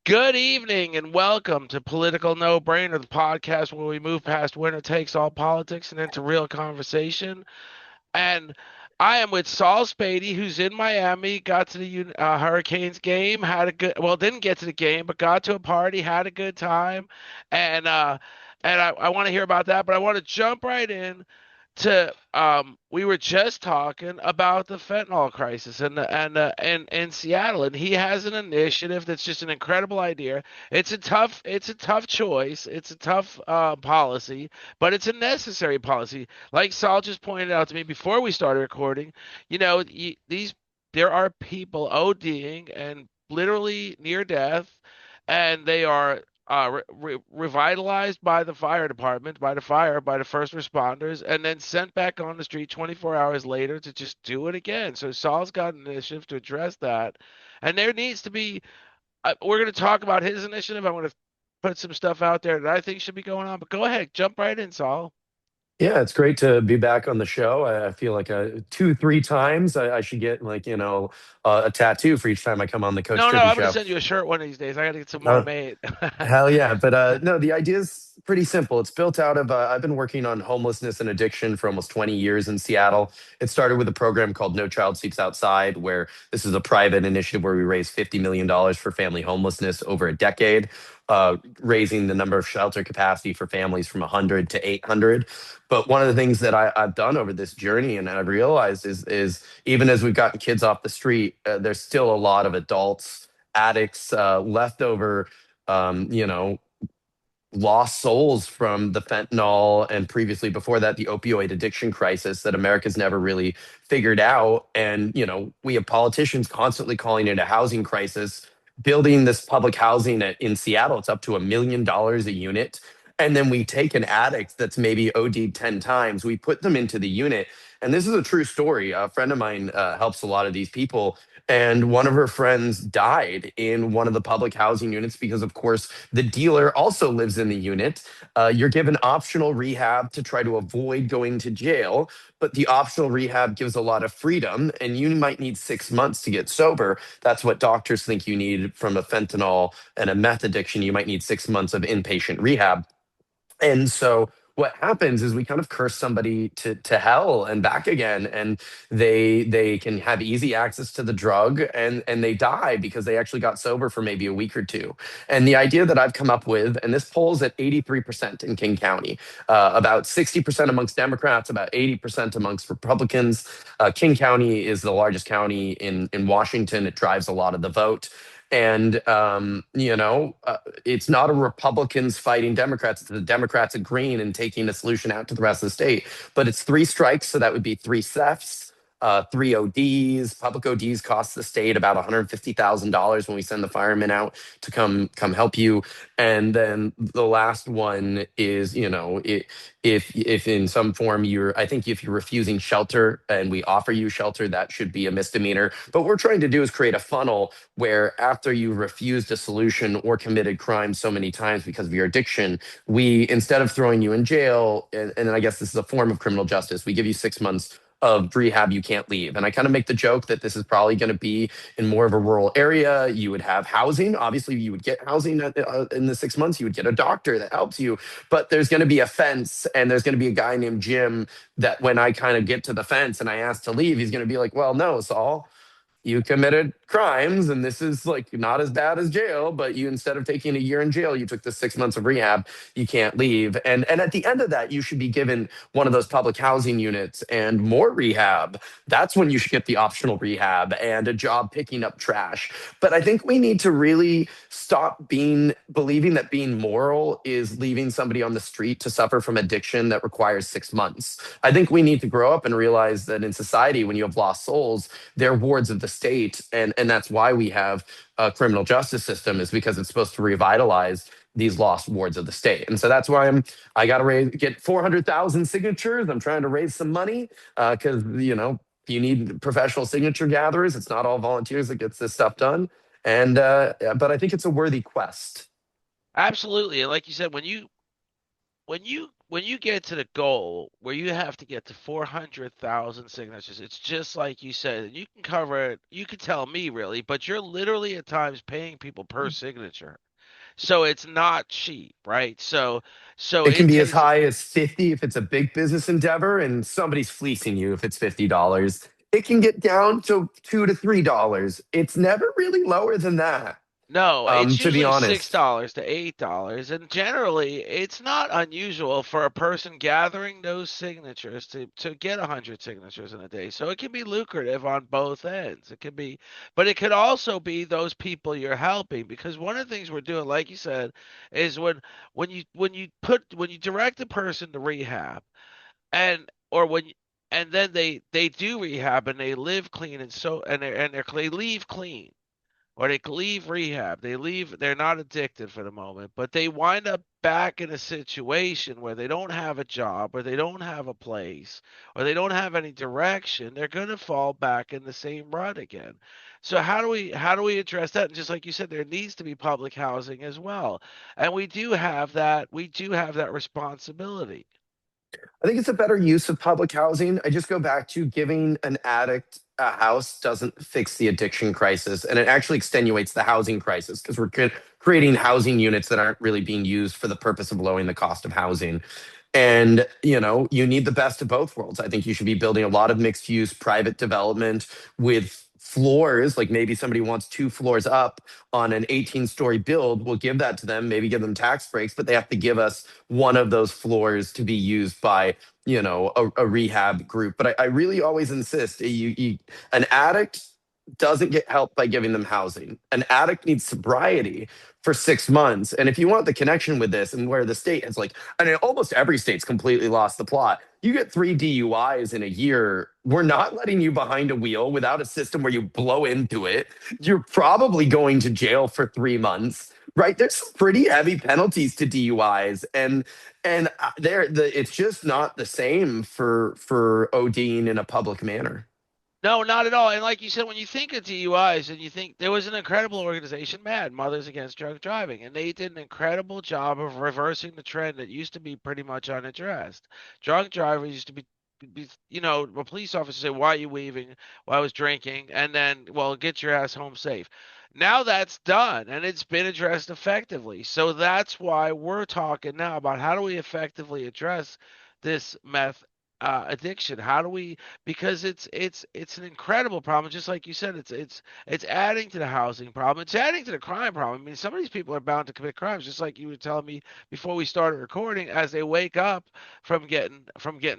Good evening and welcome to Political No Brainer, the podcast where we move past winner takes all politics and into real conversation. And I am with Saul Spady, who's in Miami, got to the Hurricanes game, had a well, didn't get to the game, but got to a party, had a good time. And I want to hear about that, but I want to jump right in to we were just talking about the fentanyl crisis and in Seattle, and he has an initiative that's just an incredible idea. It's a tough choice, it's a tough policy, but it's a necessary policy. Like Saul just pointed out to me before we started recording, these there are people ODing and literally near death, and they are revitalized by the fire department, by the first responders, and then sent back on the street 24 hours later to just do it again. So Saul's got an initiative to address that, and there needs to be. We're going to talk about his initiative. I'm going to put some stuff out there that I think should be going on. But go ahead, jump right in, Saul. Yeah, it's great to be back on the show. I feel like two, three times I should get a tattoo for each time I come on the Coach No, no, Trippy I'm going to show. send you a shirt one of these days. I got to get some more Uh, made. Hell yeah. But no, the idea is pretty simple. It's built out of, I've been working on homelessness and addiction for almost 20 years in Seattle. It started with a program called No Child Sleeps Outside, where this is a private initiative where we raised $50 million for family homelessness over a decade, raising the number of shelter capacity for families from 100 to 800. But one of the things that I've done over this journey and I've realized is even as we've gotten kids off the street, there's still a lot of adults, addicts, leftover you know, lost souls from the fentanyl and previously before that, the opioid addiction crisis that America's never really figured out. And, we have politicians constantly calling it a housing crisis, building this public housing in Seattle. It's up to $1 million a unit. And then we take an addict that's maybe OD'd 10 times, we put them into the unit. And this is a true story. A friend of mine helps a lot of these people. And one of her friends died in one of the public housing units because, of course, the dealer also lives in the unit. You're given optional rehab to try to avoid going to jail, but the optional rehab gives a lot of freedom, and you might need 6 months to get sober. That's what doctors think you need from a fentanyl and a meth addiction. You might need 6 months of inpatient rehab. And so what happens is we kind of curse somebody to hell and back again, and they can have easy access to the drug, and they die because they actually got sober for maybe a week or two. And the idea that I've come up with, and this polls at 83% in King County, about 60% amongst Democrats, about 80% amongst Republicans. King County is the largest county in Washington. It drives a lot of the vote. And it's not a Republicans fighting Democrats. It's the Democrats agreeing and taking a solution out to the rest of the state. But it's three strikes, so that would be three thefts, three ODs. Public ODs cost the state about $150,000 when we send the firemen out to come help you. And then the last one is, if in some form I think if you're refusing shelter and we offer you shelter, that should be a misdemeanor. But what we're trying to do is create a funnel where after you refused a solution or committed crime so many times because of your addiction, we, instead of throwing you in jail, and I guess this is a form of criminal justice, we give you 6 months of rehab. You can't leave. And I kind of make the joke that this is probably going to be in more of a rural area. You would have housing. Obviously, you would get housing in the 6 months. You would get a doctor that helps you. But there's going to be a fence, and there's going to be a guy named Jim that when I kind of get to the fence and I ask to leave, he's going to be like, well, no, Saul, you committed crimes and this is like not as bad as jail, but you, instead of taking a year in jail, you took the 6 months of rehab. You can't leave. And at the end of that, you should be given one of those public housing units and more rehab. That's when you should get the optional rehab and a job picking up trash. But I think we need to really stop believing that being moral is leaving somebody on the street to suffer from addiction that requires 6 months. I think we need to grow up and realize that in society, when you have lost souls, they're wards of the state, and that's why we have a criminal justice system, is because it's supposed to revitalize these lost wards of the state. And so that's why I got to get 400,000 signatures. I'm trying to raise some money because you need professional signature gatherers. It's not all volunteers that gets this stuff done. And but I think it's a worthy quest. Absolutely, and like you said, when you when you get to the goal where you have to get to 400,000 signatures, it's just like you said. You can cover it. You can tell me really, but you're literally at times paying people per signature. So it's not cheap, right? So It can it be as takes. high as 50 if it's a big business endeavor and somebody's fleecing you if it's $50. It can get down to $2 to $3. It's never really lower than that, No, it's to be usually six honest. dollars to $8, and generally it's not unusual for a person gathering those signatures to get 100 signatures in a day. So it can be lucrative on both ends. It can be, but it could also be those people you're helping, because one of the things we're doing, like you said, is when you direct a person to rehab, and or when and then they do rehab and they live clean, and so they leave clean, or they leave rehab. They're not addicted for the moment, but they wind up back in a situation where they don't have a job, or they don't have a place, or they don't have any direction. They're going to fall back in the same rut again. So how do we address that? And just like you said, there needs to be public housing as well. And we do have that responsibility. I think it's a better use of public housing. I just go back to giving an addict a house doesn't fix the addiction crisis, and it actually extenuates the housing crisis because we're creating housing units that aren't really being used for the purpose of lowering the cost of housing. And, you need the best of both worlds. I think you should be building a lot of mixed use private development with floors, like maybe somebody wants 2 floors up on an 18-story build. We'll give that to them, maybe give them tax breaks, but they have to give us one of those floors to be used by a rehab group. But I really always insist, an addict doesn't get help by giving them housing. An addict needs sobriety for 6 months. And if you want the connection with this, and where the state has, like, I mean, almost every state's completely lost the plot. You get 3 DUIs in a year. We're not letting you behind a wheel without a system where you blow into it. You're probably going to jail for 3 months. Right, there's some pretty heavy penalties to DUIs, and it's just not the same for ODing in a public manner. No, not at all. And like you said, when you think of DUIs and you think there was an incredible organization, MAD, Mothers Against Drunk Driving, and they did an incredible job of reversing the trend that used to be pretty much unaddressed. Drunk drivers used to a police officer say, "Why are you weaving?" "Well, I was drinking," and then, "Well, get your ass home safe." Now that's done and it's been addressed effectively. So that's why we're talking now about how do we effectively address this meth addiction. How do we, because it's an incredible problem. Just like you said, it's adding to the housing problem. It's adding to the crime problem. I mean, some of these people are bound to commit crimes, just like you were telling me before we started recording. As they wake up from getting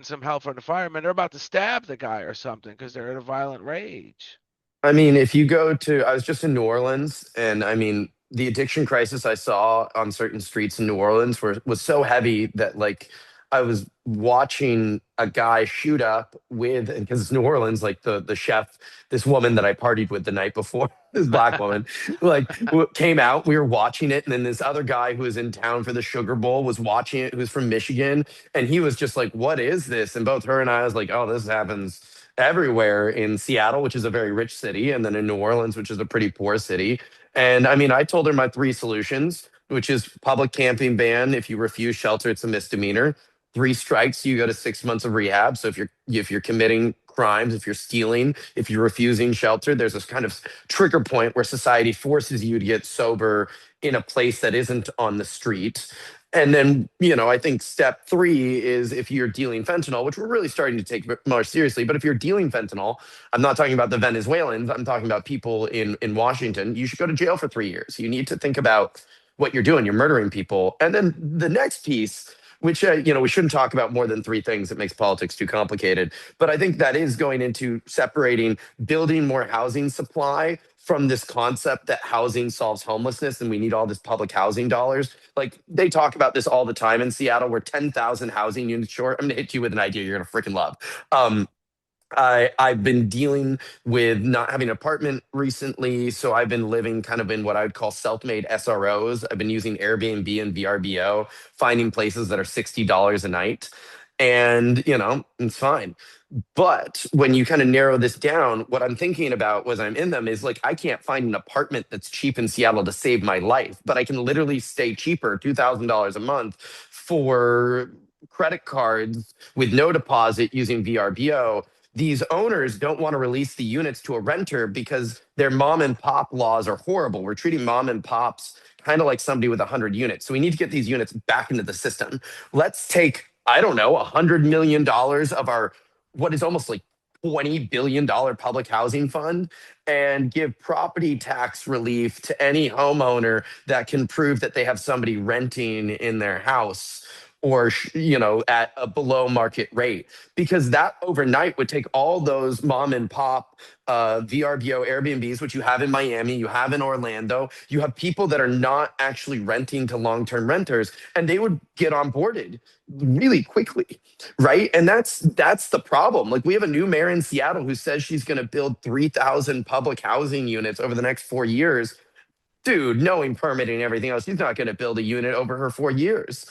some help from the firemen, they're about to stab the guy or something because they're in a violent rage. I mean, if you go to, I was just in New Orleans, and I mean, the addiction crisis I saw on certain streets in New Orleans was so heavy that, like, I was watching a guy shoot up with, because it's New Orleans, like the chef, this woman that I partied with the night before, this black woman, like, came out. We were watching it, and then this other guy who was in town for the Sugar Bowl was watching it, who's from Michigan, and he was just like, "What is this?" And both her and I was like, "Oh, this happens everywhere in Seattle, which is a very rich city, and then in New Orleans, which is a pretty poor city." And I mean, I told her my 3 solutions, which is public camping ban. If you refuse shelter, it's a misdemeanor. 3 strikes, you go to 6 months of rehab. So if you're committing crimes, if you're stealing, if you're refusing shelter, there's this kind of trigger point where society forces you to get sober in a place that isn't on the street. And then, I think step 3 is if you're dealing fentanyl, which we're really starting to take more seriously. But if you're dealing fentanyl, I'm not talking about the Venezuelans, I'm talking about people in Washington, you should go to jail for 3 years. You need to think about what you're doing. You're murdering people. And then the next piece, which, we shouldn't talk about more than 3 things. It makes politics too complicated. But I think that is going into separating building more housing supply from this concept that housing solves homelessness and we need all this public housing dollars. Like, they talk about this all the time in Seattle. We're 10,000 housing units short. I'm going to hit you with an idea you're going to freaking love. Um, I've been dealing with not having an apartment recently, so I've been living kind of in what I would call self-made SROs. I've been using Airbnb and VRBO, finding places that are $60 a night, and it's fine. But when you kind of narrow this down, what I'm thinking about was I'm in them is like, I can't find an apartment that's cheap in Seattle to save my life, but I can literally stay cheaper, $2,000 a month for credit cards with no deposit using VRBO, these owners don't want to release the units to a renter because their mom and pop laws are horrible. We're treating mom and pops kind of like somebody with 100 units. So we need to get these units back into the system. Let's take, I don't know, $100 million of our, what is almost like $20 billion public housing fund, and give property tax relief to any homeowner that can prove that they have somebody renting in their house, or at a below market rate, because that overnight would take all those mom and pop VRBO Airbnbs, which you have in Miami, you have in Orlando, you have people that are not actually renting to long-term renters, and they would get onboarded really quickly, right? And that's the problem. Like, we have a new mayor in Seattle who says she's going to build 3,000 public housing units over the next 4 years. Dude, knowing permitting and everything else, she's not going to build a unit over her 4 years.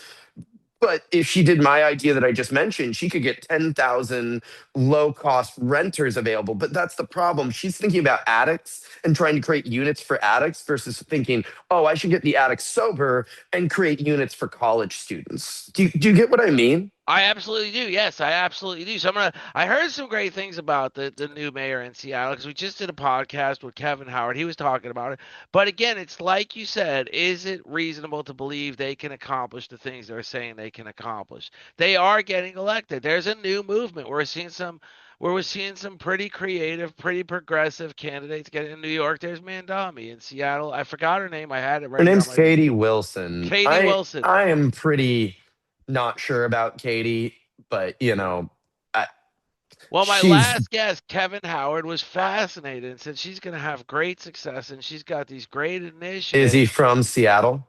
But if she did my idea that I just mentioned, she could get 10,000 low cost renters available. But that's the problem. She's thinking about addicts and trying to create units for addicts versus thinking, oh, I should get the addicts sober and create units for college students. Do you get what I mean? I absolutely do. Yes, I absolutely do. So I heard some great things about the new mayor in Seattle because we just did a podcast with Kevin Howard. He was talking about it. But again, it's like you said, is it reasonable to believe they can accomplish the things they're saying they can accomplish? They are getting elected. There's a new movement. We're seeing some pretty creative, pretty progressive candidates get in New York. There's Mandami in Seattle. I forgot her name. I had it Her right here on name's my Katie Wilson. Katie I Wilson. I am pretty not sure about Katie, but I, Well, my she's last guest, Kevin Howard, was fascinated and said she's going to have great success and she's got these great is he initiatives. from Seattle?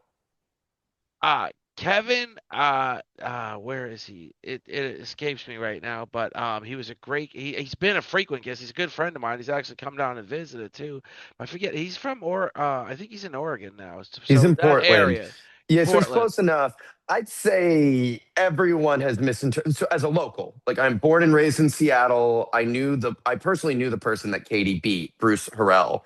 Kevin, where is he? It escapes me right now, but he was a great. He's been a frequent guest. He's a good friend of mine. He's actually come down and visited too. I forget. He's from I think he's in Oregon now. He's So in that Portland. area, Yeah, so he's Portland. close enough. I'd say everyone has misinterpreted. So as a local, like, I'm born and raised in Seattle. I personally knew the person that Katie beat, Bruce Harrell.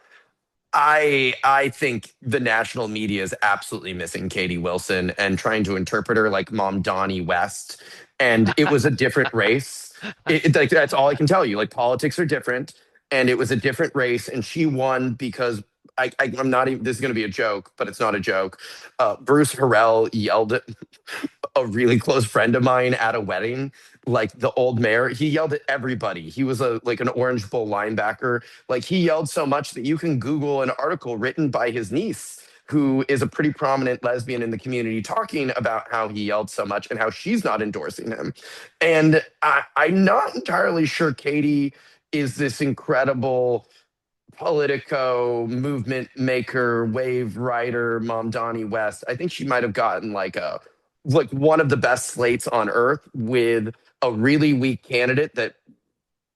I think the national media is absolutely missing Katie Wilson and trying to interpret her like Mom Donnie West. And it was a different race. Like, that's all I can tell you. Like, politics are different, and it was a different race, and she won because I'm not even. This is going to be a joke, but it's not a joke. Bruce Harrell yelled at a really close friend of mine at a wedding, like the old mayor. He yelled at everybody. He was an Orange Bowl linebacker. Like, he yelled so much that you can Google an article written by his niece, who is a pretty prominent lesbian in the community, talking about how he yelled so much and how she's not endorsing him. And I'm not entirely sure Katie is this incredible Politico movement maker, wave rider, Mom Donnie West. I think she might have gotten like one of the best slates on earth with a really weak candidate that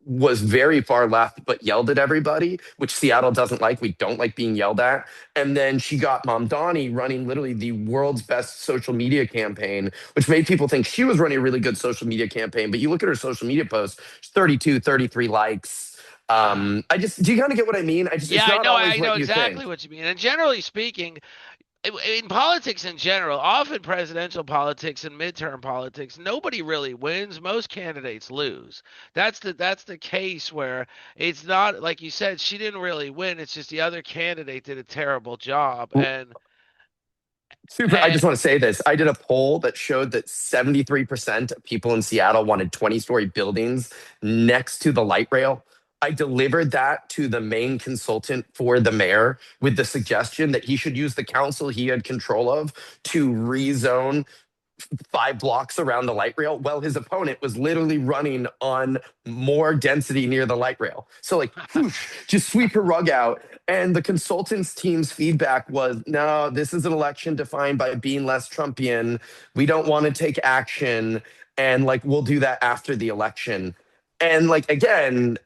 was very far left but yelled at everybody, which Seattle doesn't like. We don't like being yelled at. And then she got Mom Donnie running literally the world's best social media campaign, which made people think she was running a really good social media campaign. But you look at her social media posts, 32, 33 likes. Do you kind of get what I mean? Yeah, It's not I always know what you exactly think. what you mean. And generally speaking, in politics in general, often presidential politics and midterm politics, nobody really wins. Most candidates lose. That's the case where it's not like you said, she didn't really win. It's just the other candidate did a terrible job. Super. I And just want to say this. I did a poll that showed that 73% of people in Seattle wanted 20-story buildings next to the light rail. I delivered that to the main consultant for the mayor with the suggestion that he should use the council he had control of to rezone 5 blocks around the light rail. Well, his opponent was literally running on more density near the light rail. So, like, whoosh, just sweep her rug out. And the consultants team's feedback was, no, this is an election defined by being less Trumpian. We don't want to take action. And, like, we'll do that after the election. And like again,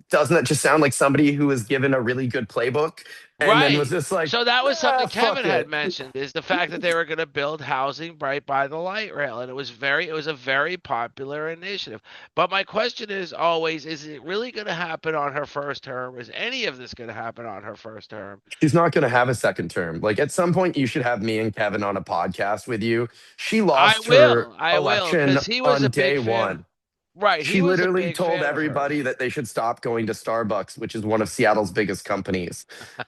doesn't that just sound like somebody who was given a really good playbook and then was Right. just like, So that was ah, something Kevin fuck had it? mentioned is the fact that they were going to build housing right by the light rail, and it was a very popular initiative. But my question is always, is it really going to happen on her first term? Is any of this going to happen on her first term? She's not going to have a second term. Like at some point, you should have me and Kevin on a podcast with you. She lost her I will, election because he was on a big day fan. one. Right, he She was a literally big told fan of everybody hers. that they should stop going to Starbucks, which is one of Seattle's biggest companies.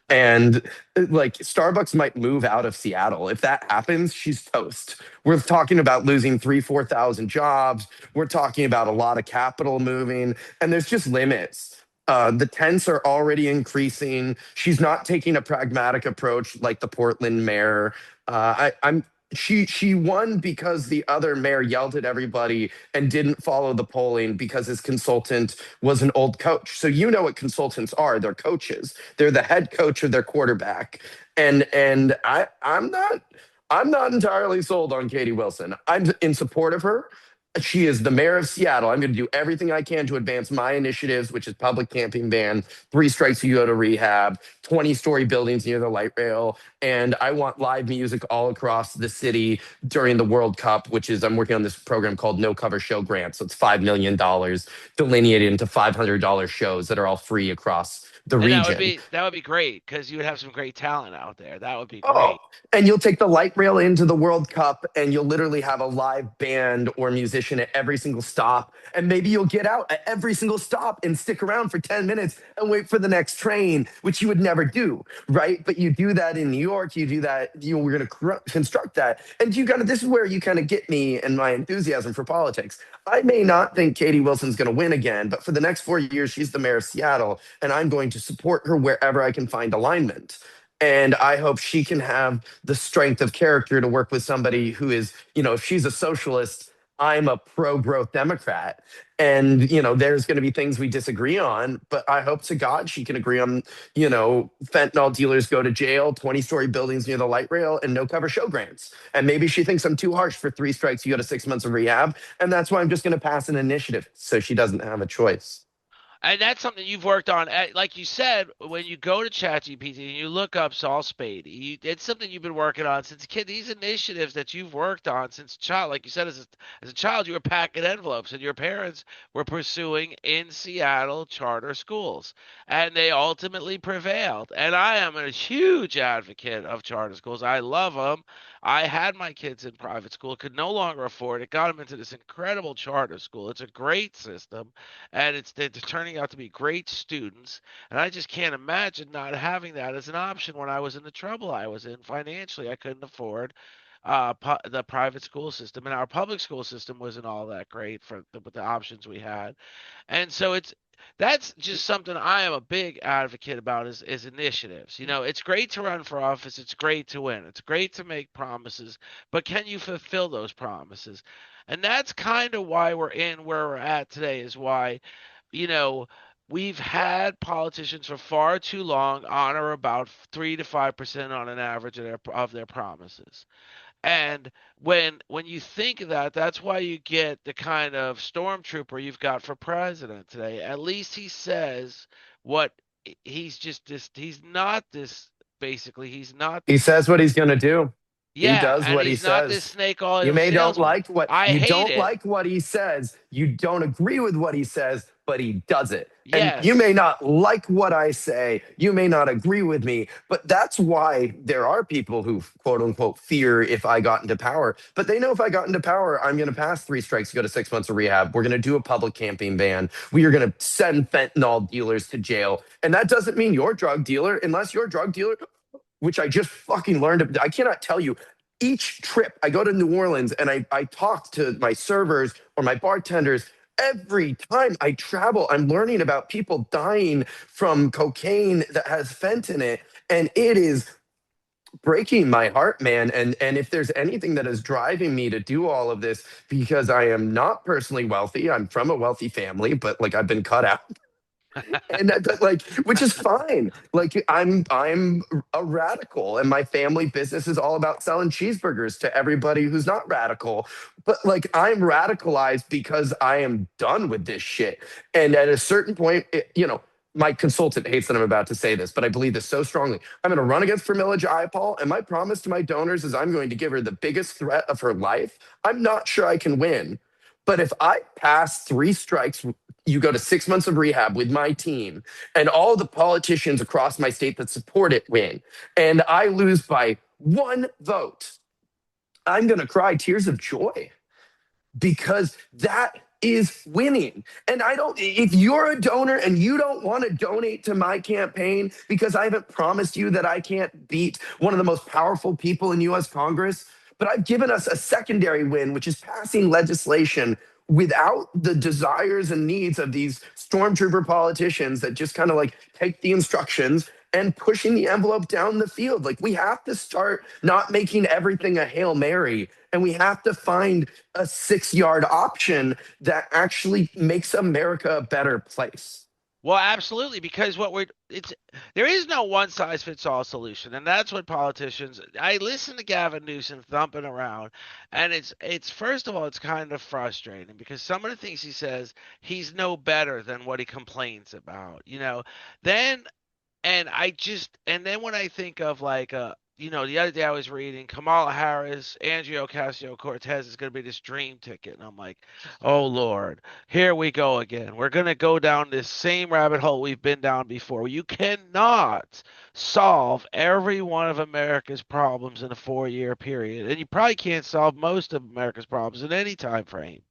And like Starbucks might move out of Seattle. If that happens, she's toast. We're talking about losing 4,000 jobs. We're talking about a lot of capital moving, and there's just limits. The tents are already increasing. She's not taking a pragmatic approach like the Portland mayor. I'm she won because the other mayor yelled at everybody and didn't follow the polling because his consultant was an old coach. So you know what consultants are. They're coaches. They're the head coach of their quarterback. I'm not entirely sold on Katie Wilson. I'm in support of her. She is the mayor of Seattle. I'm going to do everything I can to advance my initiatives, which is public camping ban, 3 strikes you go to rehab, 20-story buildings near the light rail, and I want live music all across the city during the World Cup, which is I'm working on this program called No Cover Show Grant. So it's $5 million delineated into $500 shows that are all free across the And region. that would be great because you would have some great talent out there. That would be Oh, great. and you'll take the light rail into the World Cup and you'll literally have a live band or musician at every single stop. And maybe you'll get out at every single stop and stick around for 10 minutes and wait for the next train, which you would never do, right? But you do that in New York, you do that, we're going to construct that. And you got to, this is where you kind of get me and my enthusiasm for politics. I may not think Katie Wilson's going to win again, but for the next 4 years, she's the mayor of Seattle, and I'm going to support her wherever I can find alignment. And I hope she can have the strength of character to work with somebody who is, if she's a socialist, I'm a pro growth Democrat. And, there's going to be things we disagree on, but I hope to God she can agree on, fentanyl dealers go to jail, 20-story buildings near the light rail, and no cover show grants. And maybe she thinks I'm too harsh for 3 strikes, you go to 6 months of rehab. And that's why I'm just going to pass an initiative so she doesn't have a choice. And that's something you've worked on. Like you said, when you go to ChatGPT and you look up Saul Spady, it's something you've been working on since a kid. These initiatives that you've worked on since a child, like you said, as a child, you were packing envelopes, and your parents were pursuing in Seattle charter schools, and they ultimately prevailed. And I am a huge advocate of charter schools. I love them. I had my kids in private school, could no longer afford it, got them into this incredible charter school. It's a great system, and they're turning out to be great students. And I just can't imagine not having that as an option when I was in the trouble I was in financially. I couldn't afford the private school system, and our public school system wasn't all that great with the options we had. And so that's just something I am a big advocate about is initiatives. It's great to run for office, it's great to win, it's great to make promises, but can you fulfill those promises? And that's kind of why we're in where we're at today, is why, you know, we've had politicians for far too long honor about 3 to 5% on an average of their promises. And when you think of that, that's why you get the kind of stormtrooper you've got for president today. At least he says what he's just this. He's not this. Basically, he's not He this. says what he's going to do. He Yeah, does and what he he's not this says. snake You oil may don't salesman. like what I you hate don't it. like what he says. You don't agree with what he says, but he does it. And you may Yes. not like what I say. You may not agree with me, but that's why there are people who quote unquote fear if I got into power. But they know if I got into power, I'm going to pass 3 strikes, go to 6 months of rehab. We're going to do a public camping ban. We are going to send fentanyl dealers to jail. And that doesn't mean your drug dealer, unless your drug dealer, which I just fucking learned. I cannot tell you. Each trip I go to New Orleans and I talk to my servers or my bartenders. Every time I travel, I'm learning about people dying from cocaine that has fent in it. And it is breaking my heart, man. And if there's anything that is driving me to do all of this, because I am not personally wealthy, I'm from a wealthy family, but like I've been cut out. And but like, which is fine. Like, I'm a radical, and my family business is all about selling cheeseburgers to everybody who's not radical. But like, I'm radicalized because I am done with this shit. And at a certain point, my consultant hates that I'm about to say this, but I believe this so strongly. I'm going to run against Pramila Jayapal, and my promise to my donors is I'm going to give her the biggest threat of her life. I'm not sure I can win, but if I pass three strikes, you go to 6 months of rehab with my team, and all the politicians across my state that support it win, and I lose by one vote, I'm going to cry tears of joy because that is winning. And I don't, if you're a donor and you don't want to donate to my campaign because I haven't promised you that I can't beat one of the most powerful people in US Congress, but I've given us a secondary win, which is passing legislation without the desires and needs of these stormtrooper politicians that just kind of like take the instructions and pushing the envelope down the field. Like, we have to start not making everything a Hail Mary, and we have to find a 6 yard option that actually makes America a better place. Well, absolutely, because there is no one size fits all solution, and that's what politicians. I listen to Gavin Newsom thumping around, and it's first of all, it's kind of frustrating because some of the things he says, he's no better than what he complains about, Then and then when I think of like the other day I was reading Kamala Harris, Andrea Ocasio-Cortez is going to be this dream ticket, and I'm like, oh Lord, here we go again. We're going to go down this same rabbit hole we've been down before. You cannot solve every one of America's problems in a 4-year period, and you probably can't solve most of America's problems in any time frame.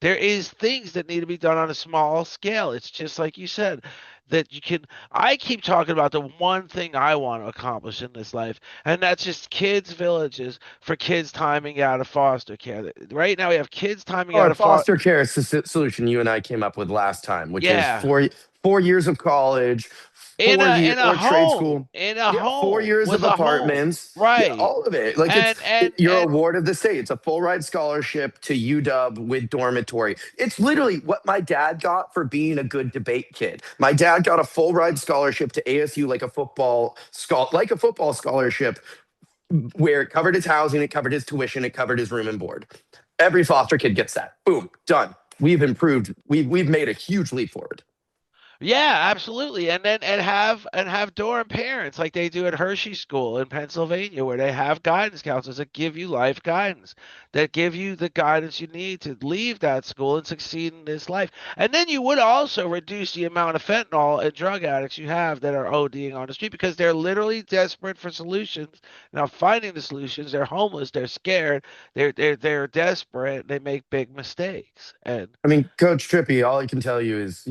There is things that need to be done on a small scale. It's just like you said that you can. I keep talking about the one thing I want to accomplish in this life, and that's just kids villages for kids timing out of foster care. Right now we have kids timing Oh, out a of foster. foster care solution you and I came up with last time, which is Yeah, 4 years of college, four year in a or trade home, school. in a Yeah, four home years of with a home. apartments. Yeah, Right. all of it. Like, And you're a ward of the state. It's a full ride scholarship to UW with dormitory. It's literally what my dad got for being a good debate kid. My dad got a full ride scholarship to ASU, like a football scholarship, where it covered his housing, it covered his tuition, it covered his room and board. Every foster kid gets that. Boom, done. We've improved. We've made a huge leap forward. Yeah, absolutely. And have dorm parents like they do at Hershey School in Pennsylvania, where they have guidance counselors that give you life guidance, that give you the guidance you need to leave that school and succeed in this life. And then you would also reduce the amount of fentanyl and drug addicts you have that are ODing on the street because they're literally desperate for solutions. Now finding the solutions, they're homeless, they're scared, they're desperate, they make big mistakes. And I mean, Coach Trippy, all I can tell you is,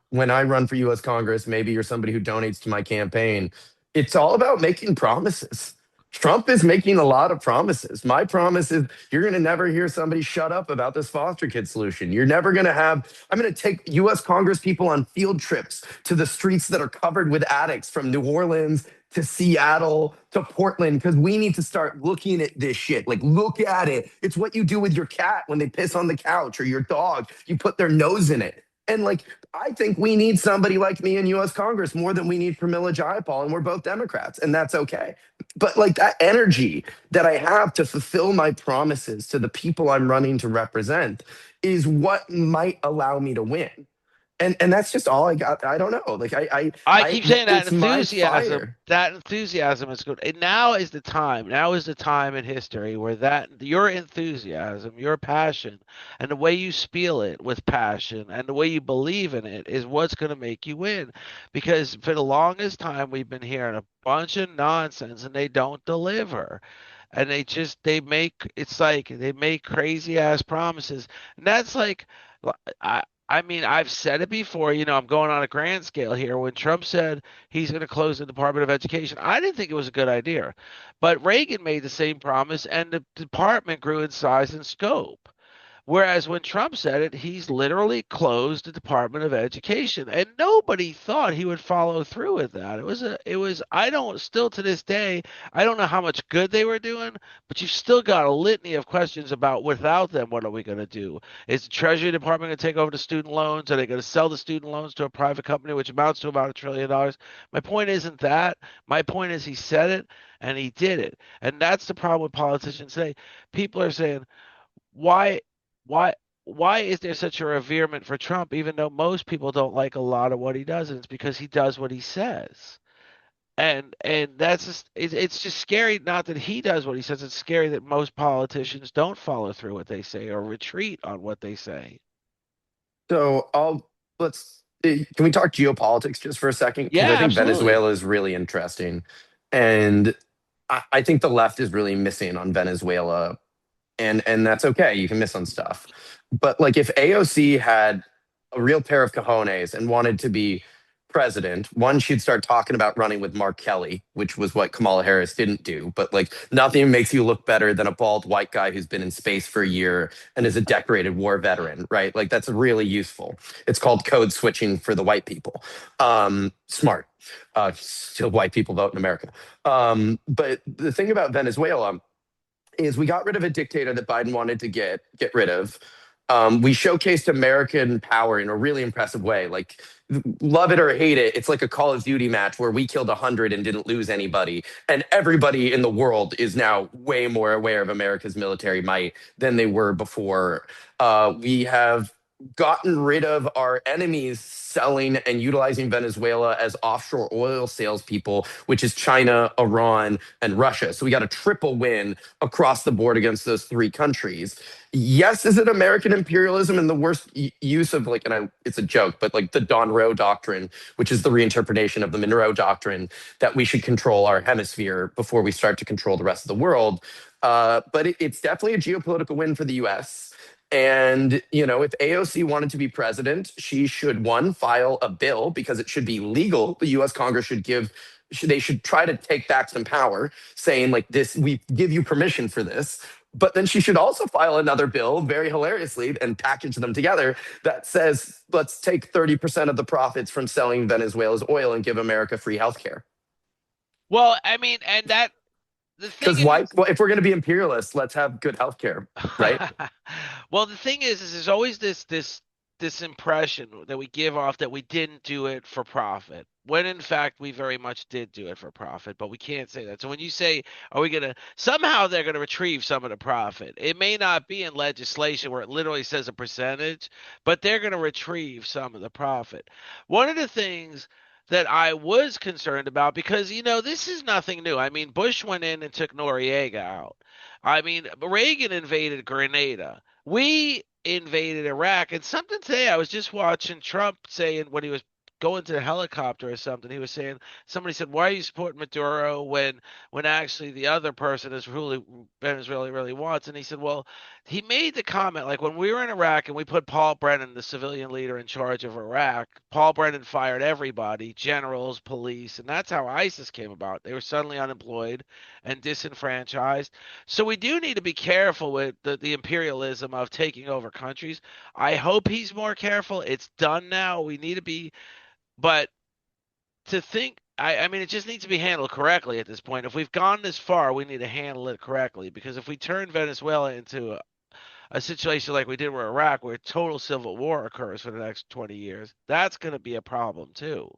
when I run for US Congress, maybe you're somebody who donates to my campaign. It's all about making promises. Trump is making a lot of promises. My promise is you're going to never hear somebody shut up about this foster kid solution. You're never going to have, I'm going to take US Congress people on field trips to the streets that are covered with addicts from New Orleans to Seattle to Portland because we need to start looking at this shit. Like, look at it. It's what you do with your cat when they piss on the couch or your dog. You put their nose in it. And like, I think we need somebody like me in US Congress more than we need Pramila Jayapal, and we're both Democrats, and that's okay. But like, that energy that I have to fulfill my promises to the people I'm running to represent is what might allow me to win. And that's just all I got. I don't know. Like, I keep saying that it's my enthusiasm, fire. that enthusiasm is good. And now is the time. Now is the time in history where that your enthusiasm, your passion, and the way you spiel it with passion and the way you believe in it is what's going to make you win. Because for the longest time we've been hearing a bunch of nonsense and they don't deliver. And they make it's like they make crazy ass promises. And that's like I I mean, I've said it before, I'm going on a grand scale here. When Trump said he's going to close the Department of Education, I didn't think it was a good idea. But Reagan made the same promise, and the department grew in size and scope. Whereas when Trump said it, he's literally closed the Department of Education, and nobody thought he would follow through with that. I don't, still to this day, I don't know how much good they were doing, but you've still got a litany of questions about without them, what are we going to do? Is the Treasury Department going to take over the student loans? Are they going to sell the student loans to a private company, which amounts to about $1 trillion? My point isn't that. My point is he said it and he did it. And that's the problem with politicians today. People are saying, why why why is there such a reverement for Trump, even though most people don't like a lot of what he does? And it's because he does what he says. And that's just it's just scary, not that he does what he says, it's scary that most politicians don't follow through what they say or retreat on what they say. So I'll let's can we talk geopolitics just for a second? Because I Yeah, think absolutely. Venezuela is really interesting, and I think the left is really missing on Venezuela, and that's okay. You can miss on stuff, but like if AOC had a real pair of cojones and wanted to be president, one, she'd start talking about running with Mark Kelly, which was what Kamala Harris didn't do. But like nothing makes you look better than a bald white guy who's been in space for a year and is a decorated war veteran, right? Like that's really useful. It's called code switching for the white people. Smart. Still white people vote in America. But the thing about Venezuela is we got rid of a dictator that Biden wanted to get rid of. We showcased American power in a really impressive way. Like, love it or hate it, it's like a Call of Duty match where we killed 100 and didn't lose anybody, and everybody in the world is now way more aware of America's military might than they were before. We have gotten rid of our enemies selling and utilizing Venezuela as offshore oil salespeople, which is China, Iran, and Russia. So we got a triple win across the board against those three countries. Yes, is it American imperialism and the worst use of like, and it's a joke, but like the Don Roe doctrine, which is the reinterpretation of the Monroe doctrine, that we should control our hemisphere before we start to control the rest of the world. But it's definitely a geopolitical win for the U.S. And, you know, if AOC wanted to be president, she should, one, file a bill because it should be legal. The US Congress should give, they should try to take back some power, saying, like, this, we give you permission for this. But then she should also file another bill, very hilariously, and package them together that says, let's take 30% of the profits from selling Venezuela's oil and give America free healthcare. Well, I mean, and that the thing Because why? is, Well, if we're going to be imperialists, let's have good healthcare, right? well, the thing is there's always this impression that we give off that we didn't do it for profit, when in fact we very much did do it for profit, but we can't say that. So when you say, are we gonna somehow they're gonna retrieve some of the profit? It may not be in legislation where it literally says a percentage, but they're gonna retrieve some of the profit. One of the things that I was concerned about, because this is nothing new. I mean, Bush went in and took Noriega out. I mean, Reagan invaded Grenada. We invaded Iraq. And something today, I was just watching Trump saying when he was going to the helicopter or something, he was saying, somebody said, why are you supporting Maduro when actually the other person is really Venezuela really wants? And he said, well, he made the comment like when we were in Iraq and we put Paul Brennan, the civilian leader in charge of Iraq, Paul Brennan fired everybody, generals, police, and that's how ISIS came about. They were suddenly unemployed and disenfranchised. So we do need to be careful with the imperialism of taking over countries. I hope he's more careful. It's done now. We need to be, but to think, I mean, it just needs to be handled correctly at this point. If we've gone this far, we need to handle it correctly, because if we turn Venezuela into a situation like we did with Iraq, where total civil war occurs for the next 20 years, that's going to be a problem too.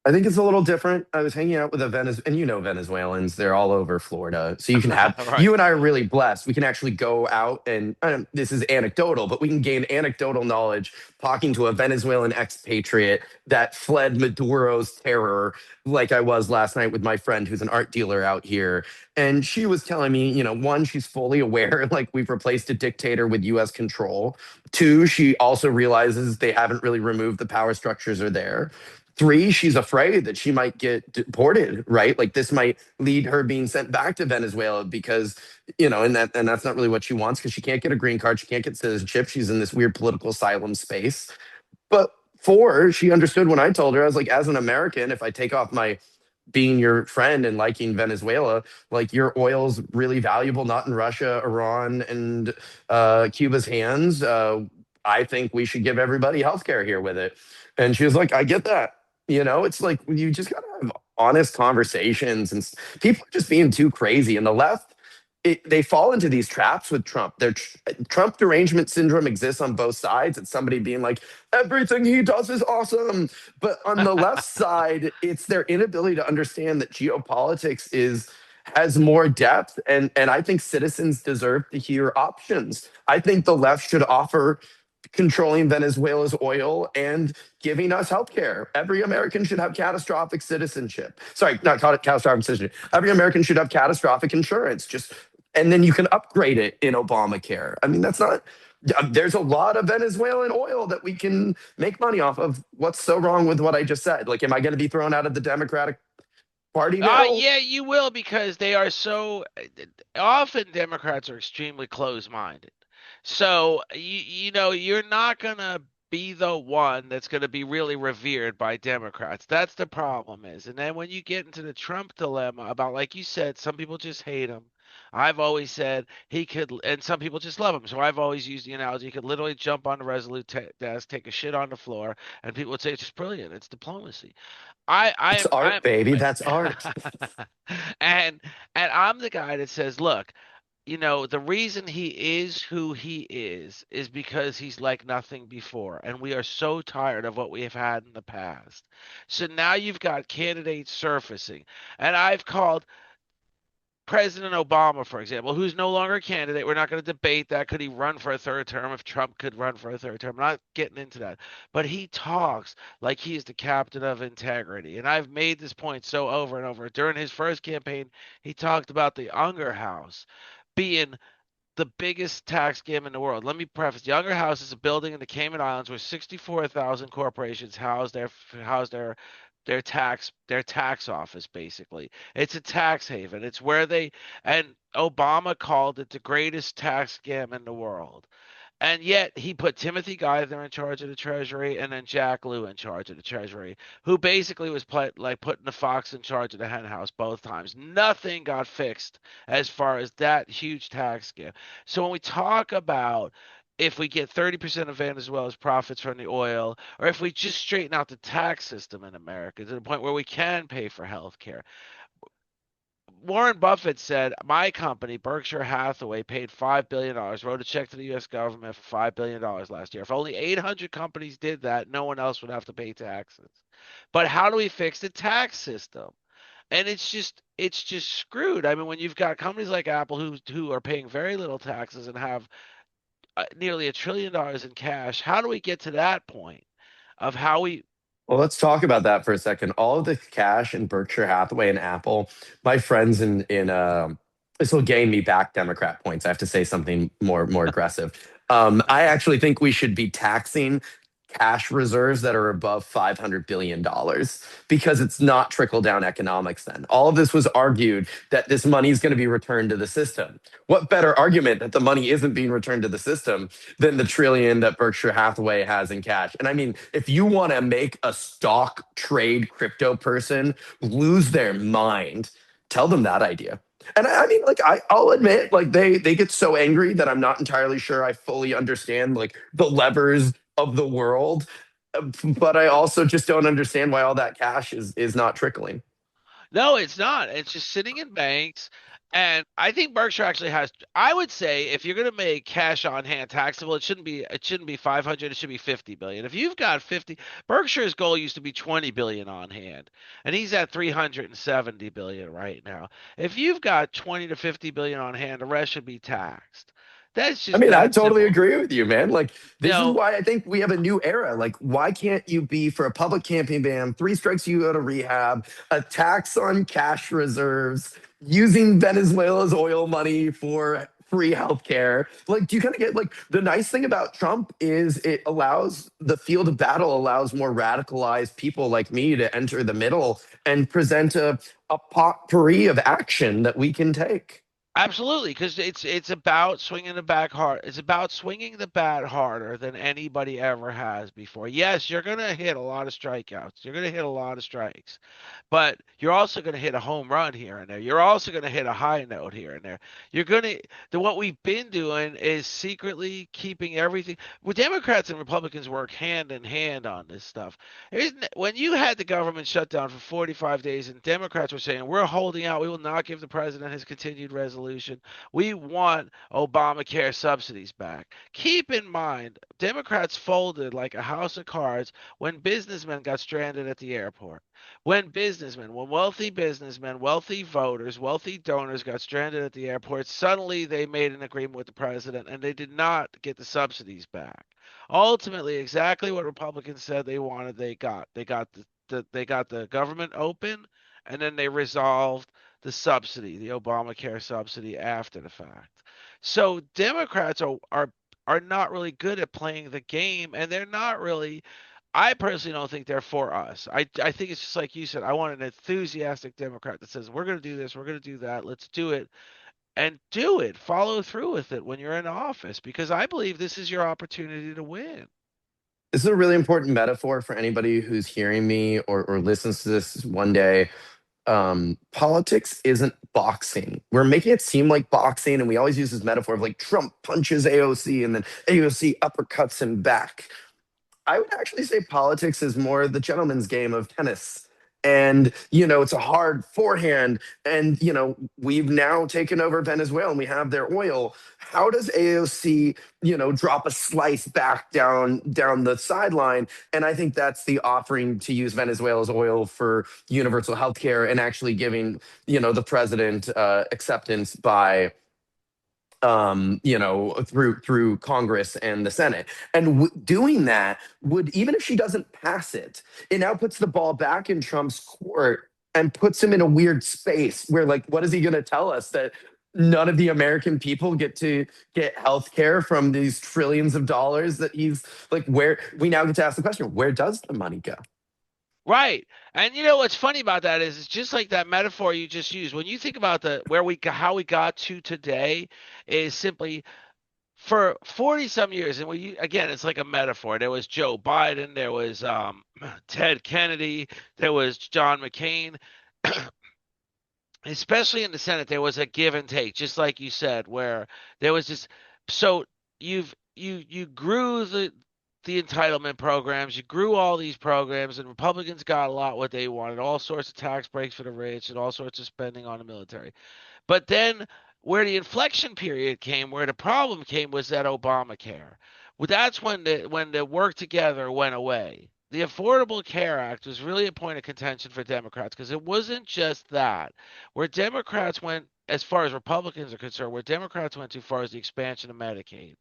I think it's a little different. I was hanging out with a and you know Venezuelans, they're all over Florida. So you can have, Right. you and I are really blessed. We can actually go out and, this is anecdotal, but we can gain anecdotal knowledge talking to a Venezuelan expatriate that fled Maduro's terror, like I was last night with my friend who's an art dealer out here. And she was telling me, one, she's fully aware, like we've replaced a dictator with US control. Two, she also realizes they haven't really removed the power structures are there. Three, she's afraid that she might get deported, right? Like this might lead her being sent back to Venezuela because, and that's not really what she wants because she can't get a green card, she can't get citizenship, she's in this weird political asylum space. But four, she understood when I told her, I was like, as an American, if I take off my being your friend and liking Venezuela, like your oil's really valuable, not in Russia, Iran, and Cuba's hands. I think we should give everybody healthcare here with it. And she was like, I get that. It's like you just gotta have honest conversations, and people are just being too crazy. And the left, they fall into these traps with Trump. Trump derangement syndrome exists on both sides. It's somebody being like, everything he does is awesome. But on the left side, it's their inability to understand that geopolitics has more depth. And I think citizens deserve to hear options. I think the left should offer controlling Venezuela's oil and giving us health care. Every American should have catastrophic citizenship. Sorry, not catastrophic citizenship. Every American should have catastrophic insurance. And then you can upgrade it in Obamacare. I mean, that's not. There's a lot of Venezuelan oil that we can make money off of. What's so wrong with what I just said? Like, am I going to be thrown out of the Democratic Party now? Yeah, you will because they are so often Democrats are extremely close-minded. So you're not gonna be the one that's gonna be really revered by Democrats. That's the problem is. And then when you get into the Trump dilemma about, like you said, some people just hate him. I've always said he could, and some people just love him. So I've always used the analogy he could literally jump on the Resolute desk, take a shit on the floor, and people would say it's just brilliant. It's diplomacy. It's art, baby. That's art. and and I'm the guy that says, look, the reason he is who he is because he's like nothing before, and we are so tired of what we have had in the past. So now you've got candidates surfacing, and I've called President Obama, for example, who's no longer a candidate. We're not going to debate that. Could he run for a third term if Trump could run for a third term? I'm not getting into that. But he talks like he's the captain of integrity. And I've made this point so over and over. During his first campaign, he talked about the Unger House being the biggest tax scam in the world. Let me preface: the Unger House is a building in the Cayman Islands where 64,000 corporations house their tax office. Basically, it's a tax haven. It's where they and Obama called it the greatest tax scam in the world. And yet he put Timothy Geithner in charge of the Treasury and then Jack Lew in charge of the Treasury, who basically was like putting the fox in charge of the hen house both times. Nothing got fixed as far as that huge tax scam. So when we talk about if we get 30% of Venezuela's profits from the oil, or if we just straighten out the tax system in America to the point where we can pay for health care, Warren Buffett said, my company, Berkshire Hathaway, paid $5 billion, wrote a check to the U.S. government for $5 billion last year. If only 800 companies did that, no one else would have to pay taxes. But how do we fix the tax system? And it's just screwed. I mean, when you've got companies like Apple who are paying very little taxes and have nearly $1 trillion in cash, how do we get to that point of how we Well, let's talk about that for a second. All of the cash in Berkshire Hathaway and Apple, my friends in this will gain me back Democrat points. I have to say something more aggressive. I actually think we should be taxing cash reserves that are above $500 billion because it's not trickle down economics. Then all of this was argued that this money is going to be returned to the system. What better argument that the money isn't being returned to the system than the trillion that Berkshire Hathaway has in cash? And I mean, if you want to make a stock trade crypto person lose their mind, tell them that idea. And I mean, like I'll admit, like they get so angry that I'm not entirely sure I fully understand like the levers of the world, but I also just don't understand why all that cash is not trickling. No, it's not. It's just sitting in banks. And I think Berkshire actually has, I would say if you're going to make cash on hand taxable, it shouldn't be 500, it should be 50 billion. If you've got 50, Berkshire's goal used to be 20 billion on hand, and he's at 370 billion right now. If you've got 20 to 50 billion on hand, the rest should be taxed. That's I just mean, I that totally simple. agree with you, man. Like, this is No, why I think we have a new era. Like, why can't you be for a public campaign ban, three strikes, you go to rehab, a tax on cash reserves, using Venezuela's oil money for free healthcare? Like, do you kind of get like the nice thing about Trump is it allows the field of battle allows more radicalized people like me to enter the middle and present a potpourri of action that we can take. Absolutely, because it's about swinging the back hard. It's about swinging the bat harder than anybody ever has before. Yes, you're gonna hit a lot of strikeouts. You're gonna hit a lot of strikes, but you're also gonna hit a home run here and there. You're also gonna hit a high note here and there. You're gonna. What we've been doing is secretly keeping everything. Well, Democrats and Republicans work hand in hand on this stuff. When you had the government shut down for 45 days and Democrats were saying, we're holding out, we will not give the president his continued resolution. We want Obamacare subsidies back. Keep in mind, Democrats folded like a house of cards when businessmen got stranded at the airport. When wealthy businessmen, wealthy voters, wealthy donors got stranded at the airport, suddenly they made an agreement with the president and they did not get the subsidies back. Ultimately, exactly what Republicans said they wanted, they got. They got the government open, and then they resolved the subsidy, the Obamacare subsidy after the fact. So Democrats are not really good at playing the game, and they're not really. I personally don't think they're for us. I think it's just like you said. I want an enthusiastic Democrat that says we're going to do this, we're going to do that, let's do it, and do it. Follow through with it when you're in office because I believe this is your opportunity to win. This is a really important metaphor for anybody who's hearing me or listens to this one day. Politics isn't boxing. We're making it seem like boxing, and we always use this metaphor of like Trump punches AOC and then AOC uppercuts him back. I would actually say politics is more the gentleman's game of tennis. And, it's a hard forehand. And, we've now taken over Venezuela and we have their oil. How does AOC, drop a slice back down the sideline? And I think that's the offering to use Venezuela's oil for universal health care and actually giving, the president acceptance by through Congress and the Senate. And doing that would, even if she doesn't pass it, it now puts the ball back in Trump's court and puts him in a weird space where, like, what is he going to tell us that none of the American people get to get health care from these trillions of dollars that he's like, where we now get to ask the question, where does the money go? Right. And you know what's funny about that is it's just like that metaphor you just used. When you think about the where we how we got to today is simply for 40 some years and we again it's like a metaphor. There was Joe Biden, there was Ted Kennedy, there was John McCain. Especially in the Senate, there was a give and take, just like you said, where there was this. So you grew the entitlement programs, you grew all these programs, and Republicans got a lot what they wanted, all sorts of tax breaks for the rich and all sorts of spending on the military. But then where the inflection period came, where the problem came, was that Obamacare. Well, that's when the work together went away. The Affordable Care Act was really a point of contention for Democrats because it wasn't just that. Where Democrats went, as far as Republicans are concerned, where Democrats went too far is the expansion of Medicaid.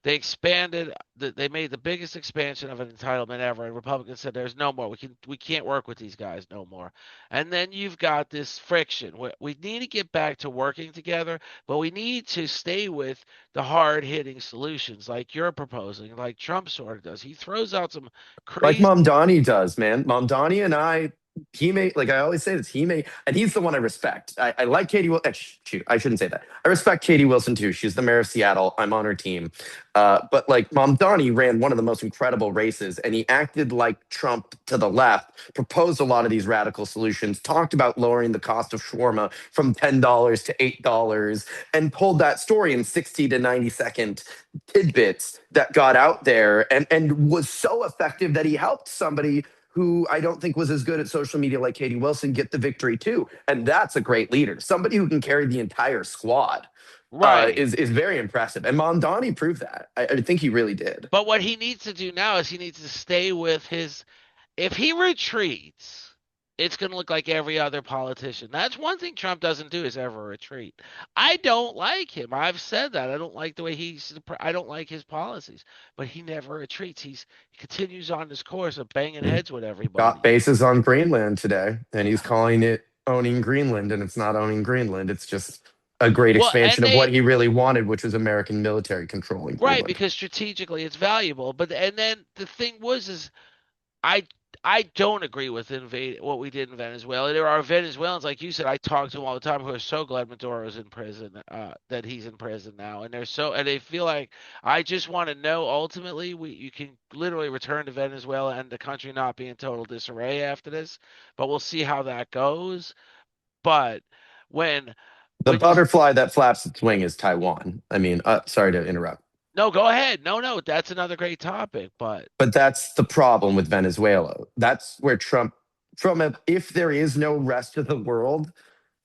They expanded. They made the biggest expansion of an entitlement ever, and Republicans said, "There's no more. We can't work with these guys no more." And then you've got this friction. We need to get back to working together, but we need to stay with the hard-hitting solutions, like you're proposing, like Trump sort of does. He throws out some Like crazy. Mom Donnie does, man. Mom Donnie and I, he may, like I always say this, he may, and he's the one I respect. I like Katie Wilson. Shoot, I shouldn't say that. I respect Katie Wilson too. She's the mayor of Seattle. I'm on her team. But like Mom Donnie ran one of the most incredible races, and he acted like Trump to the left, proposed a lot of these radical solutions, talked about lowering the cost of shawarma from $10 to $8, and told that story in 60 to 90-second tidbits that got out there and was so effective that he helped somebody who I don't think was as good at social media like Katie Wilson get the victory too. And that's a great leader. Somebody who can carry the entire squad Right. is very impressive. And Mondani proved that. I think he really did. But what he needs to do now is he needs to stay with his. If he retreats, it's going to look like every other politician. That's one thing Trump doesn't do is ever retreat. I don't like him. I've said that. I don't like the way I don't like his policies. But he never retreats. He continues on this course of banging heads with Got everybody. bases on Greenland today, and he's calling it owning Greenland, and it's not owning Greenland. It's just a great Well, and expansion of what they he really wanted, which was American military controlling right Greenland. because strategically it's valuable. But and then the thing was is I I don't agree with invade what we did in Venezuela. There are Venezuelans, like you said, I talk to them all the time, who are so glad Maduro's in prison, that he's in prison now, and they're so, and they feel like, I just want to know, ultimately, you can literally return to Venezuela and the country not be in total disarray after this, but we'll see how that goes. But when The when you butterfly that flaps its wing is Taiwan. I mean, sorry to interrupt. no, go ahead. No, that's another great topic, but But that's the problem with Venezuela. That's where Trump, if there is no rest of the world,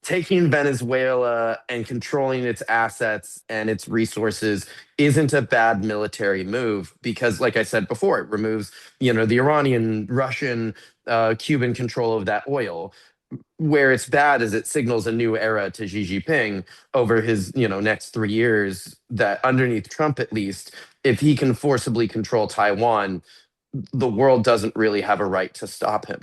taking Venezuela and controlling its assets and its resources isn't a bad military move because, like I said before, it removes, the Iranian, Russian, Cuban control of that oil. Where it's bad is it signals a new era to Xi Jinping over his, next 3 years. That underneath Trump, at least, if he can forcibly control Taiwan, the world doesn't really have a right to stop him.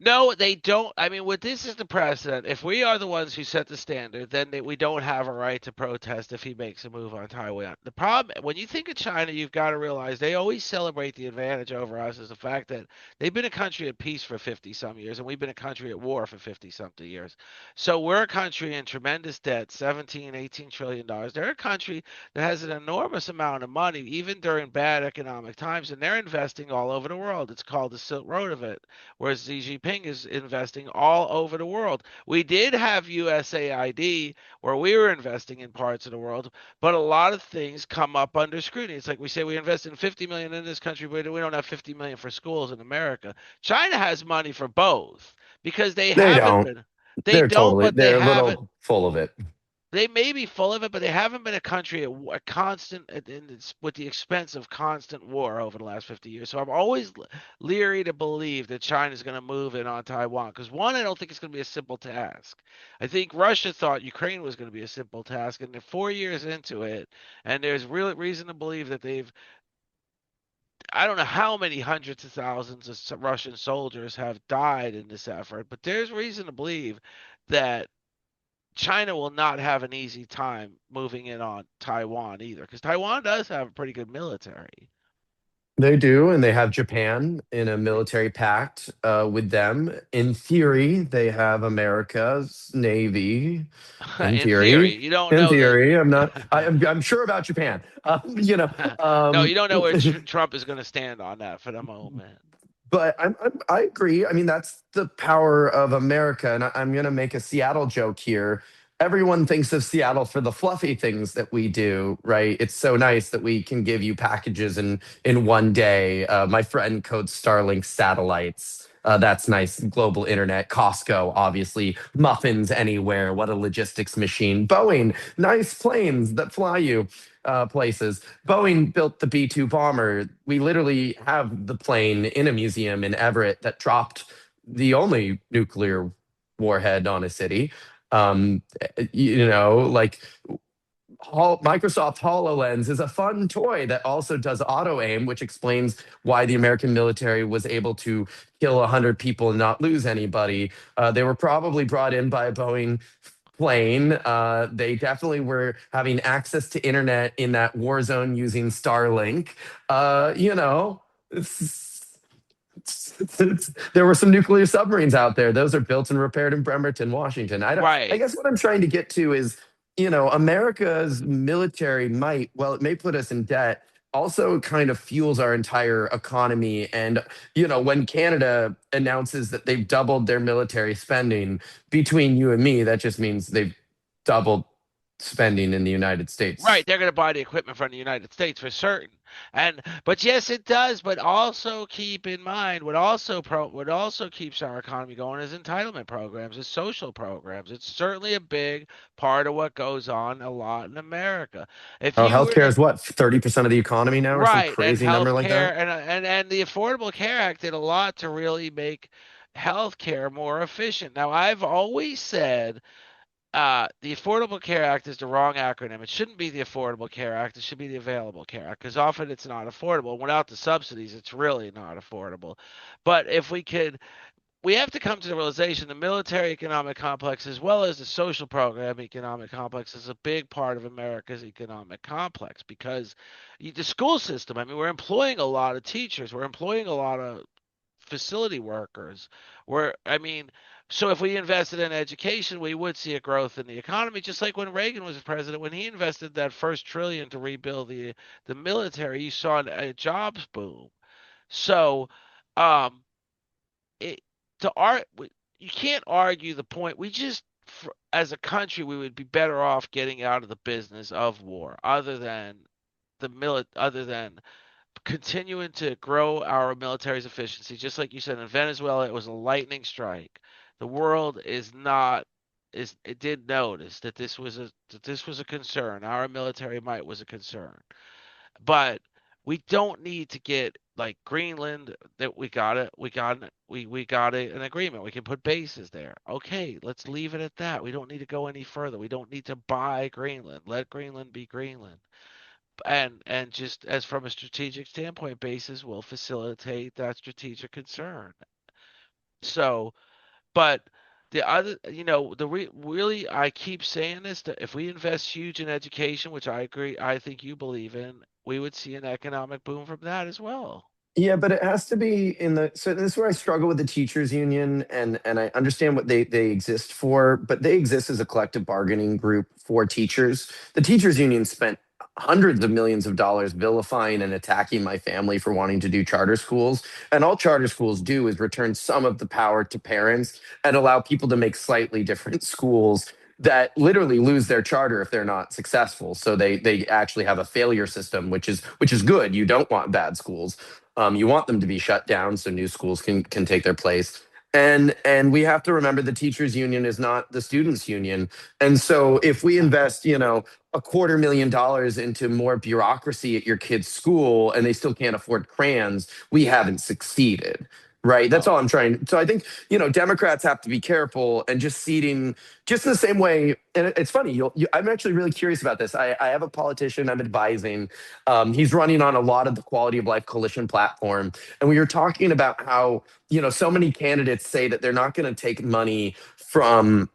no, they don't. I mean, what this is the precedent. If we are the ones who set the standard, then we don't have a right to protest if he makes a move on Taiwan. The problem, when you think of China, you've got to realize they always celebrate the advantage over us is the fact that they've been a country at peace for 50 some years, and we've been a country at war for 50 something years. So we're a country in tremendous debt, 17, 18 trillion dollars. They're a country that has an enormous amount of money, even during bad economic times, and they're investing all over the world. It's called the Silk Road of it, whereas Xi Jinping is investing all over the world. We did have USAID where we were investing in parts of the world, but a lot of things come up under scrutiny. It's like we say we invest in 50 million in this country, but we don't have 50 million for schools in America. China has money for both because they They haven't don't. been. They don't, but they They're a haven't. little full of it. They may be full of it, but they haven't been a country at a constant, with the expense of constant war over the last 50 years. So I'm always leery to believe that China's going to move in on Taiwan because, one, I don't think it's going to be a simple task. I think Russia thought Ukraine was going to be a simple task, and they're 4 years into it, and there's real reason to believe that they've. I don't know how many hundreds of thousands of Russian soldiers have died in this effort, but there's reason to believe that China will not have an easy time moving in on Taiwan either, because Taiwan does have a pretty good military. They do, and they have Japan in a military pact with them. In theory, they have America's navy. In In theory, theory, you don't know I'm not. I'm sure about Japan. that. No, Um, you don't know where Trump is going to stand on that for the moment. but I agree. I mean, that's the power of America. And I'm going to make a Seattle joke here. Everyone thinks of Seattle for the fluffy things that we do, right? It's so nice that we can give you packages in one day. My friend codes Starlink satellites. That's nice. Global internet. Costco, obviously. Muffins anywhere. What a logistics machine. Boeing, nice planes that fly you places. Boeing built the B 2 bomber. We literally have the plane in a museum in Everett that dropped the only nuclear warhead on a city. Um, like Microsoft HoloLens is a fun toy that also does auto aim, which explains why the American military was able to kill 100 people and not lose anybody. They were probably brought in by a Boeing plane. They definitely were having access to internet in that war zone using Starlink. It's, there were some nuclear submarines out there. Those are built and repaired in Bremerton, Washington. I Right. guess what I'm trying to get to is, America's military might, well, it may put us in debt, also kind of fuels our entire economy. And, when Canada announces that they've doubled their military spending, between you and me, that just means they've doubled spending in the United Right, States. they're going to buy the equipment from the United States for certain. And but yes, it does. But also keep in mind what also keeps our economy going is entitlement programs, is social programs. It's certainly a big part of what goes on a lot in America. If Oh, you were healthcare to is what, 30% of the economy now or some Right, and crazy number health like that? care and the Affordable Care Act did a lot to really make health care more efficient. Now, I've always said the Affordable Care Act is the wrong acronym. It shouldn't be the Affordable Care Act. It should be the Available Care Act because often it's not affordable. Without the subsidies, it's really not affordable. But if we have to come to the realization the military economic complex as well as the social program economic complex is a big part of America's economic complex because the school system, I mean, we're employing a lot of teachers, we're employing a lot of facility workers. Where I mean, so if we invested in education, we would see a growth in the economy, just like when Reagan was president. When he invested that first trillion to rebuild the military, you saw a jobs boom. So, um, it to art you can't argue the point. We just as a country we would be better off getting out of the business of war, other than continuing to grow our military's efficiency. Just like you said, in Venezuela it was a lightning strike. The world is not is it did notice that this was a concern. Our military might was a concern. But we don't need to get like Greenland that we got an agreement. We can put bases there. Okay, let's leave it at that. We don't need to go any further. We don't need to buy Greenland. Let Greenland be Greenland. And just as from a strategic standpoint, bases will facilitate that strategic concern. So but the other, really, I keep saying this, that if we invest huge in education, which I agree, I think you believe in, we would see an economic boom from that as well. Yeah, but it has to be in the, so this is where I struggle with the teachers union, and I understand what they exist for, but they exist as a collective bargaining group for teachers. The teachers union spent hundreds of millions of dollars vilifying and attacking my family for wanting to do charter schools. And all charter schools do is return some of the power to parents and allow people to make slightly different schools that literally lose their charter if they're not successful. So they actually have a failure system, which is good. You don't want bad schools. You want them to be shut down so new schools can take their place. And we have to remember the teachers union is not the students union. And so if we invest, $250,000 into more bureaucracy at your kid's school and they still can't afford crayons, we haven't succeeded. Right. That's No. all I'm trying. So I think, Democrats have to be careful and just seating just in the same way. And it's funny. I'm actually really curious about this. I have a politician I'm advising. He's running on a lot of the Quality of Life Coalition platform. And we were talking about how, so many candidates say that they're not going to take money from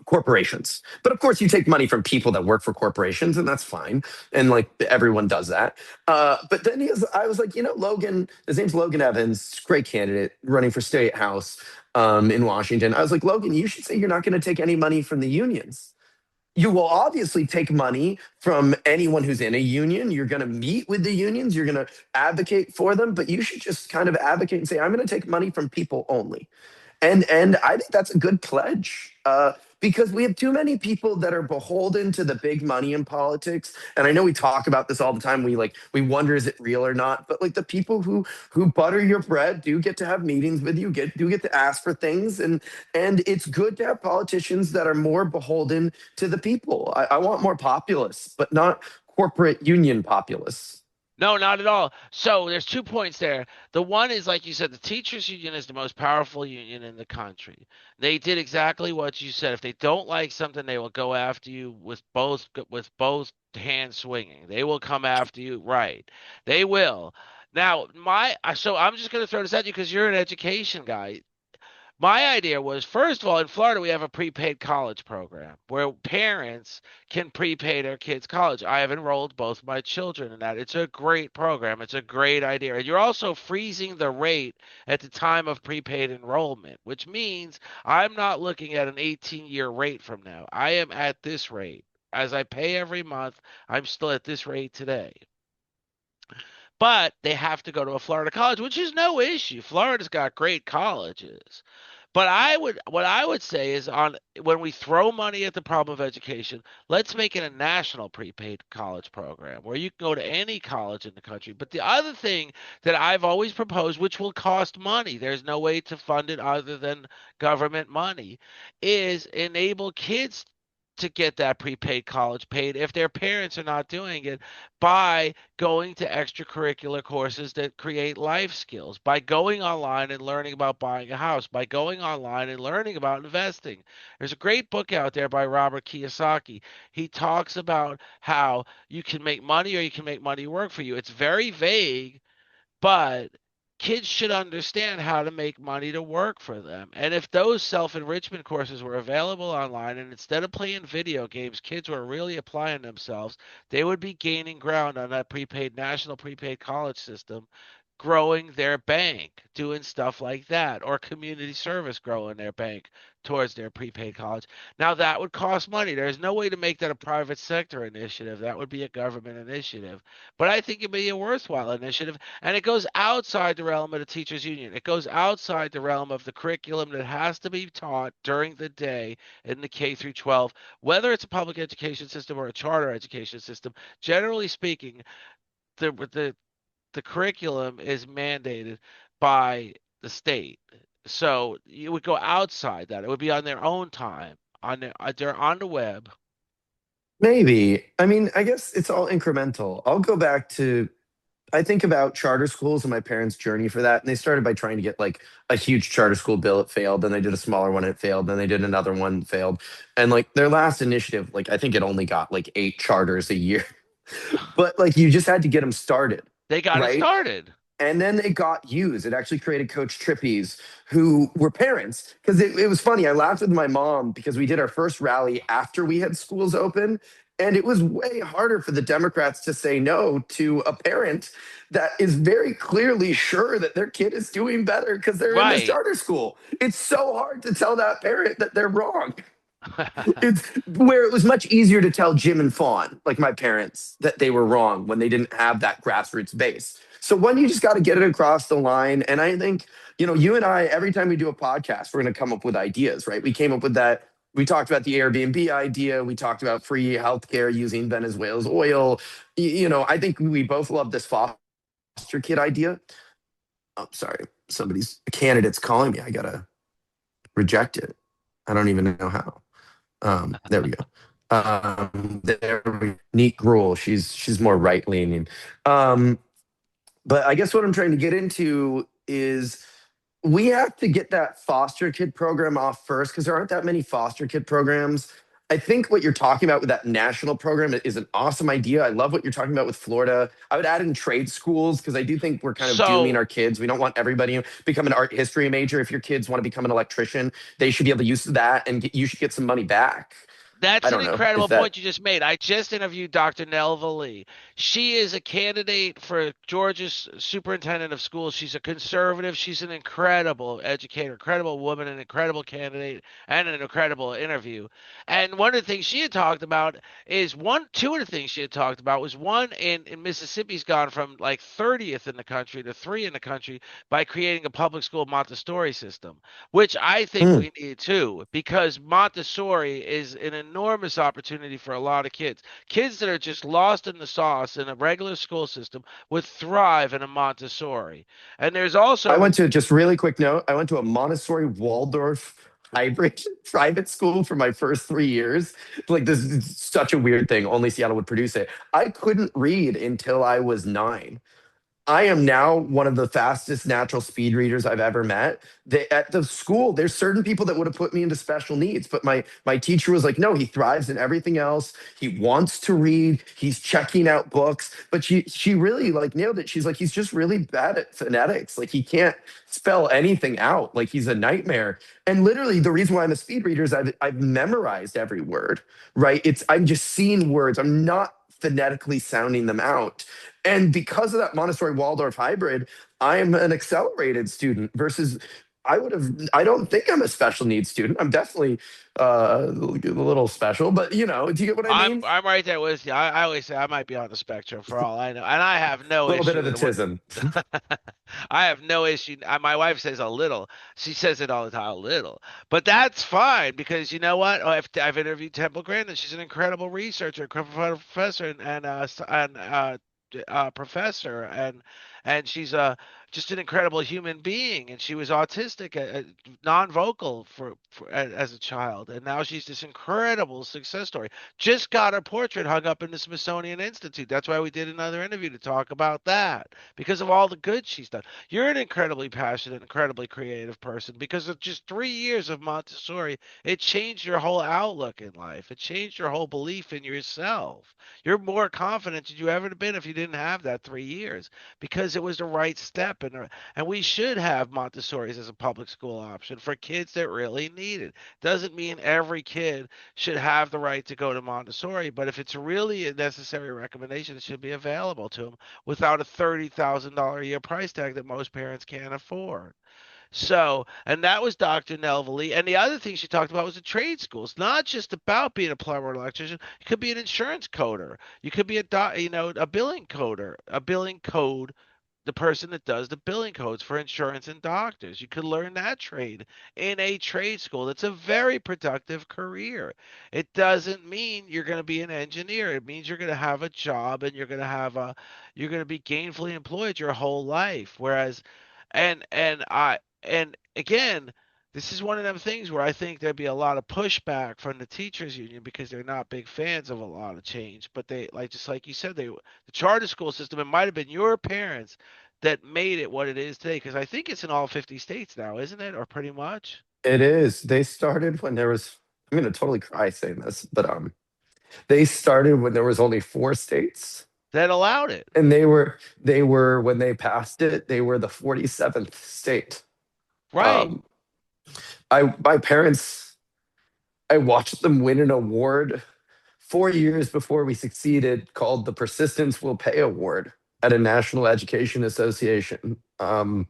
corporations. But of course, you take money from people that work for corporations, and that's fine. And like everyone does that. But then I was like, Logan, his name's Logan Evans, great candidate running for state house in Washington. I was like, Logan, you should say you're not going to take any money from the unions. You will obviously take money from anyone who's in a union. You're going to meet with the unions. You're going to advocate for them, but you should just kind of advocate and say, I'm going to take money from people only. And I think that's a good pledge because we have too many people that are beholden to the big money in politics. And I know we talk about this all the time. We wonder is it real or not. But like the people who butter your bread do get to have meetings with you, do get to ask for things, and it's good to have politicians that are more beholden to the people. I want more populists, but not corporate union populists. No, not at all. So there's 2 points there. The one is, like you said, the teachers union is the most powerful union in the country. They did exactly what you said. If they don't like something, they will go after you with both hands swinging. They will come after you, right? They will. Now, so I'm just going to throw this at you because you're an education guy. My idea was, first of all, in Florida, we have a prepaid college program where parents can prepay their kids' college. I have enrolled both my children in that. It's a great program. It's a great idea. And you're also freezing the rate at the time of prepaid enrollment, which means I'm not looking at an 18-year rate from now. I am at this rate. As I pay every month, I'm still at this rate today. But they have to go to a Florida college, which is no issue. Florida's got great colleges. But what I would say is on when we throw money at the problem of education, let's make it a national prepaid college program where you can go to any college in the country. But the other thing that I've always proposed, which will cost money, there's no way to fund it other than government money, is enable kids to get that prepaid college paid if their parents are not doing it by going to extracurricular courses that create life skills, by going online and learning about buying a house, by going online and learning about investing. There's a great book out there by Robert Kiyosaki. He talks about how you can make money or you can make money work for you. It's very vague, but kids should understand how to make money to work for them. And if those self enrichment courses were available online and instead of playing video games, kids were really applying themselves, they would be gaining ground on that national prepaid college system growing their bank, doing stuff like that, or community service growing their bank towards their prepaid college. Now that would cost money. There's no way to make that a private sector initiative. That would be a government initiative. But I think it'd be a worthwhile initiative, and it goes outside the realm of the teachers union. It goes outside the realm of the curriculum that has to be taught during the day in the K through 12, whether it's a public education system or a charter education system. Generally speaking, the the curriculum is mandated by the state. So you would go outside that. It would be on their own time, they're on the web. Maybe. I mean, I guess it's all incremental. I'll go back to, I think about charter schools and my parents' journey for that. And they started by trying to get like a huge charter school bill. It failed. Then they did a smaller one. It failed. Then they did another one. Failed. And like their last initiative, like I think it only got like 8 charters a year. But like you just had to get them started, They got it right? started. And then it got used. It actually created Coach Trippies, who were parents. Because it was funny. I laughed with my mom because we did our first rally after we had schools open. And it was way harder for the Democrats to say no to a parent that is very clearly sure that their kid is doing better because they're in this Right. charter school. It's so hard to tell that parent that they're wrong. It's where it was much easier to tell Jim and Fawn, like my parents, that they were wrong when they didn't have that grassroots base. So one, you just got to get it across the line. And I think, you and I, every time we do a podcast, we're going to come up with ideas, right? We came up with that. We talked about the Airbnb idea. We talked about free healthcare using Venezuela's oil. I think we both love this foster kid idea. Oh, sorry. A candidate's calling me. I got to reject it. I don't even know how. There we go. Neat Gruel. She's more right leaning. Um, but I guess what I'm trying to get into is we have to get that foster kid program off first because there aren't that many foster kid programs. I think what you're talking about with that national program is an awesome idea. I love what you're talking about with Florida. I would add in trade schools because I do think we're kind of dooming So our kids. We don't want everybody to become an art history major. If your kids want to become an electrician, they should be able to use that and you should get some money back. I that's an don't know if incredible that. point you just made. I just interviewed Dr. Nelva Lee. She is a candidate for Georgia's superintendent of schools. She's a conservative. She's an incredible educator, incredible woman, an incredible candidate, and an incredible interview. And one of the things she had talked about is two of the things she had talked about was one in Mississippi's gone from like 30th in the country to three in the country by creating a public school Montessori system, which I think Hmm. we need too, because Montessori is an enormous opportunity for a lot of kids. Kids that are just lost in the sauce in a regular school system would thrive in a Montessori. And there's I also went to just really quick note. I went to a Montessori Waldorf hybrid private school for my first 3 years. Like this is such a weird thing. Only Seattle would produce it. I couldn't read until I was 9. I am now one of the fastest natural speed readers I've ever met. At the school, there's certain people that would have put me into special needs, but my teacher was like, "No, he thrives in everything else. He wants to read. He's checking out books." But she really like nailed it. She's like, "He's just really bad at phonetics. Like he can't spell anything out. Like he's a nightmare." And literally, the reason why I'm a speed reader is I've memorized every word. Right? I'm just seeing words. I'm not phonetically sounding them out. And because of that Montessori Waldorf hybrid, I am an accelerated student versus I don't think I'm a special needs student. I'm definitely a little special, but do you get what I I'm mean? I'm right there with you. I always say I might be on the spectrum for all I know, and I have no A little bit issue of the with what. tism. I have no issue. My wife says a little. She says it all the time, a little. But that's fine because you know what? I've interviewed Temple Grandin. She's an incredible researcher, incredible professor, and professor, and she's just an incredible human being. And she was autistic, non-vocal as a child, and now she's this incredible success story. Just got her portrait hung up in the Smithsonian Institute. That's why we did another interview to talk about that because of all the good she's done. You're an incredibly passionate, incredibly creative person because of just 3 years of Montessori. It changed your whole outlook in life. It changed your whole belief in yourself. You're more confident than you ever have been if you didn't have that 3 years because because it was the right step, and we should have Montessori's as a public school option for kids that really need it. Doesn't mean every kid should have the right to go to Montessori, but if it's really a necessary recommendation, it should be available to them without a $30,000 a year price tag that most parents can't afford. So, and that was Dr. Nelvely. And the other thing she talked about was the trade schools. Not just about being a plumber or electrician. You could be an insurance coder. You could be a billing coder, a billing code, the person that does the billing codes for insurance and doctors. You could learn that trade in a trade school. That's a very productive career. It doesn't mean you're going to be an engineer. It means you're going to have a job and you're going to be gainfully employed your whole life. Whereas and again, this is one of them things where I think there'd be a lot of pushback from the teachers union because they're not big fans of a lot of change. But they like just like you said, the charter school system. It might have been your parents that made it what it is today. Because I think it's in all 50 states now, isn't it? Or pretty much It is. They started when there was. I'm gonna totally cry saying this, but they started when there was only 4 states, that allowed it, and they were when they passed it, they were the 47th state. right? Um, I my parents, I watched them win an award 4 years before we succeeded, called the Persistence Will Pay Award at a National Education Association. The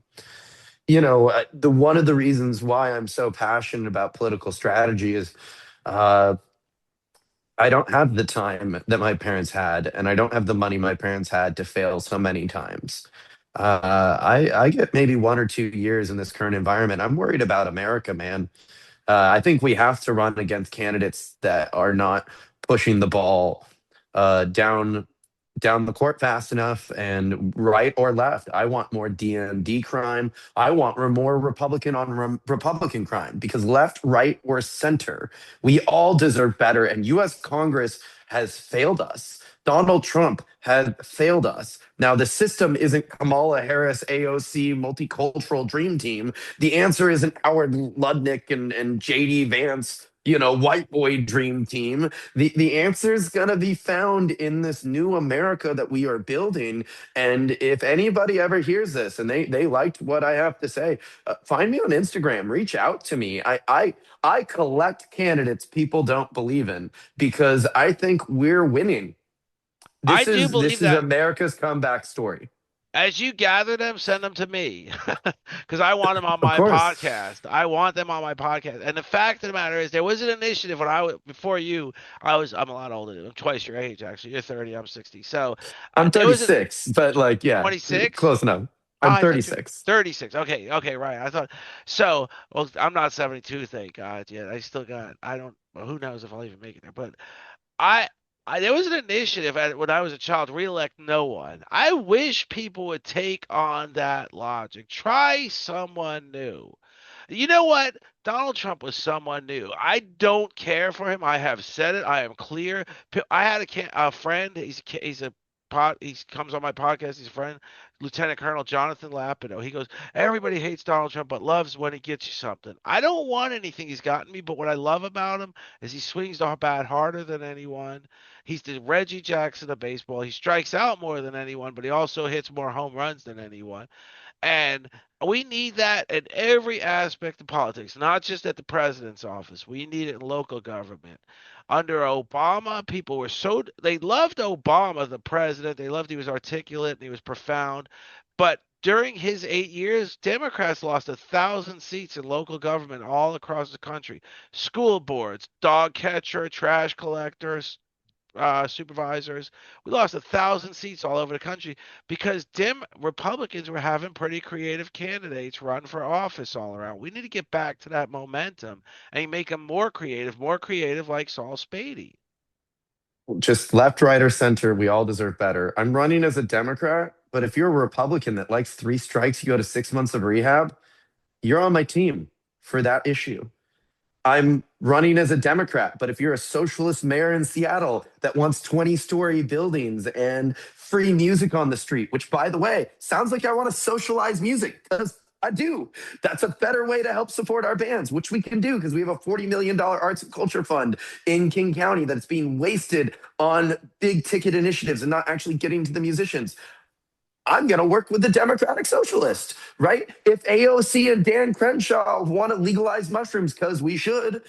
one of the reasons why I'm so passionate about political strategy is uh, I don't have the time that my parents had, and I don't have the money my parents had to fail so many times. I get maybe 1 or 2 years in this current environment. I'm worried about America, man. I think we have to run against candidates that are not pushing the ball down the court fast enough, and right or left. I want more DMD crime. I want more Republican on Republican crime, because left, right, or center, we all deserve better. And U.S. Congress has failed us. Donald Trump has failed us. Now, the system isn't Kamala Harris, AOC, multicultural dream team. The answer isn't Howard Lutnick and JD Vance, white boy dream team. The answer is going to be found in this new America that we are building. And if anybody ever hears this and they liked what I have to say, find me on Instagram, reach out to me. I collect candidates people don't believe in, because I think we're winning. I This do is believe this is that. America's comeback story. As you gather them, send them to me because I want them on Of my course. podcast. I want them on my podcast. And the fact of the matter is, there was an initiative when before you. I'm a lot older. I'm twice your age actually. You're 30. I'm 60. So I'm there was a 36, but like, yeah, 26. close enough. Oh, I'm I thought you were 36. 36. Okay, okay, right. I thought so. Well, I'm not 72, thank God. Yet I still got. I don't. Well, who knows if I'll even make it there? But I, there was an initiative when I was a child to reelect no one. I wish people would take on that logic. Try someone new. You know what? Donald Trump was someone new. I don't care for him. I have said it. I am clear. I had a friend. He's a he comes on my podcast. He's a friend, Lieutenant Colonel Jonathan Lapido. He goes, everybody hates Donald Trump, but loves when he gets you something. I don't want anything he's gotten me, but what I love about him is he swings the bat harder than anyone. He's the Reggie Jackson of baseball. He strikes out more than anyone, but he also hits more home runs than anyone. And we need that in every aspect of politics, not just at the president's office. We need it in local government. Under Obama, people were they loved Obama, the president. They loved he was articulate and he was profound. But during his 8 years, Democrats lost 1,000 seats in local government all across the country. School boards, dog catcher, trash collectors, supervisors. We lost 1,000 seats all over the country because Republicans were having pretty creative candidates run for office all around. We need to get back to that momentum and make them more creative like Saul Spady. Just left, right, or center, we all deserve better. I'm running as a Democrat, but if you're a Republican that likes 3 strikes, you go to 6 months of rehab, you're on my team for that issue. I'm running as a Democrat, but if you're a socialist mayor in Seattle that wants 20-story buildings and free music on the street, which, by the way, sounds like I want to socialize music, because I do. That's a better way to help support our bands, which we can do because we have a $40 million arts and culture fund in King County that's being wasted on big ticket initiatives and not actually getting to the musicians. I'm going to work with the Democratic Socialist, right? If AOC and Dan Crenshaw want to legalize mushrooms because we should,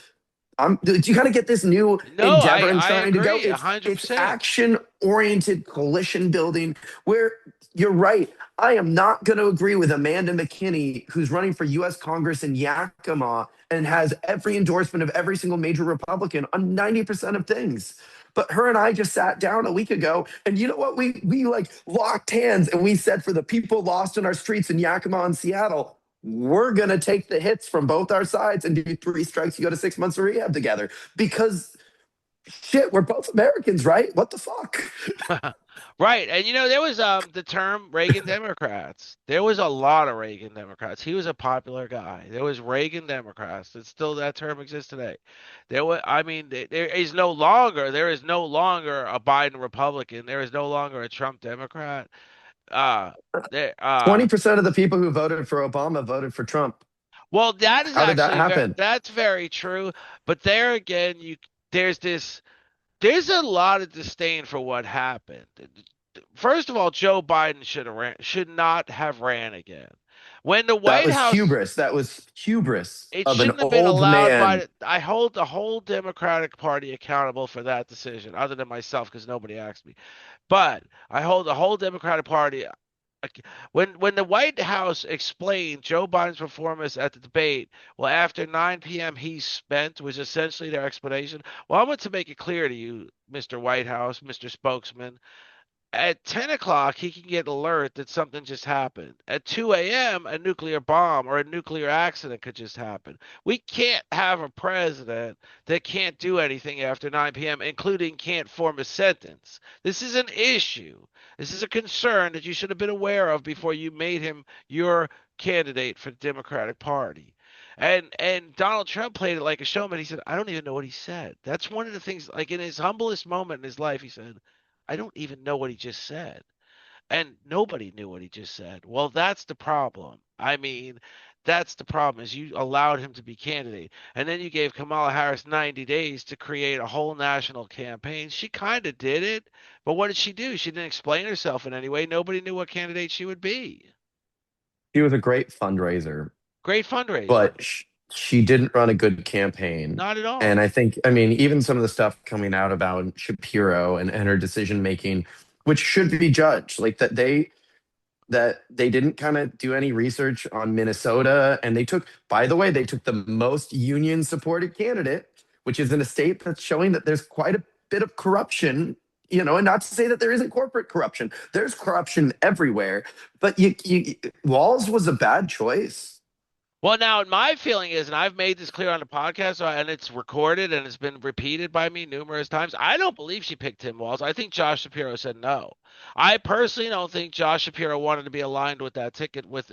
do you kind of get this new No, endeavor and I trying to go? agree It's 100%. action oriented coalition building where you're right. I am not going to agree with Amanda McKinney, who's running for U.S. Congress in Yakima and has every endorsement of every single major Republican on 90% of things. But her and I just sat down a week ago, and you know what? We like locked hands and we said, for the people lost in our streets in Yakima and Seattle, we're gonna take the hits from both our sides and do 3 strikes, you go to 6 months of rehab together. Because shit, we're both Americans, right? What the fuck? Right. And there was the term Reagan Democrats. There was a lot of Reagan Democrats. He was a popular guy. There was Reagan Democrats. It's still that term exists today. I mean, there is no longer a Biden Republican. There is no longer a Trump Democrat. Uh there 20% of the people who voted for Obama voted for Trump. well, that is How did that actually happen? that's very true, but there again there's this there's a lot of disdain for what happened. First of all, Joe Biden should not have ran again. When the That White was House, hubris. That was hubris it of an shouldn't have been old allowed man. I hold the whole Democratic Party accountable for that decision, other than myself, because nobody asked me. But I hold the whole Democratic Party. When the White House explained Joe Biden's performance at the debate, well, after 9 p.m. he's spent, was essentially their explanation. Well, I want to make it clear to you, Mr. White House, Mr. Spokesman, at 10 o'clock, he can get alert that something just happened. At 2 a.m., a nuclear bomb or a nuclear accident could just happen. We can't have a president that can't do anything after 9 p.m., including can't form a sentence. This is an issue. This is a concern that you should have been aware of before you made him your candidate for the Democratic Party. And Donald Trump played it like a showman. He said, "I don't even know what he said." That's one of the things, like in his humblest moment in his life, he said, "I don't even know what he just said." And nobody knew what he just said. Well, that's the problem. I mean, that's the problem is you allowed him to be candidate. And then you gave Kamala Harris 90 days to create a whole national campaign. She kind of did it, but what did she do? She didn't explain herself in any way. Nobody knew what candidate she would be. He was a great fundraiser, Great fundraiser. but she didn't run a good campaign. Not at And all. I think, I mean, even some of the stuff coming out about Shapiro and her decision making, which should be judged, like that they didn't kind of do any research on Minnesota. And they took, by the way, they took the most union supported candidate, which is in a state that's showing that there's quite a bit of corruption. And not to say that there isn't corporate corruption. There's corruption everywhere, but Walls was a bad choice. Well, now my feeling is, and I've made this clear on the podcast, and it's recorded and it's been repeated by me numerous times. I don't believe she picked Tim Walz. I think Josh Shapiro said no. I personally don't think Josh Shapiro wanted to be aligned with that ticket. With,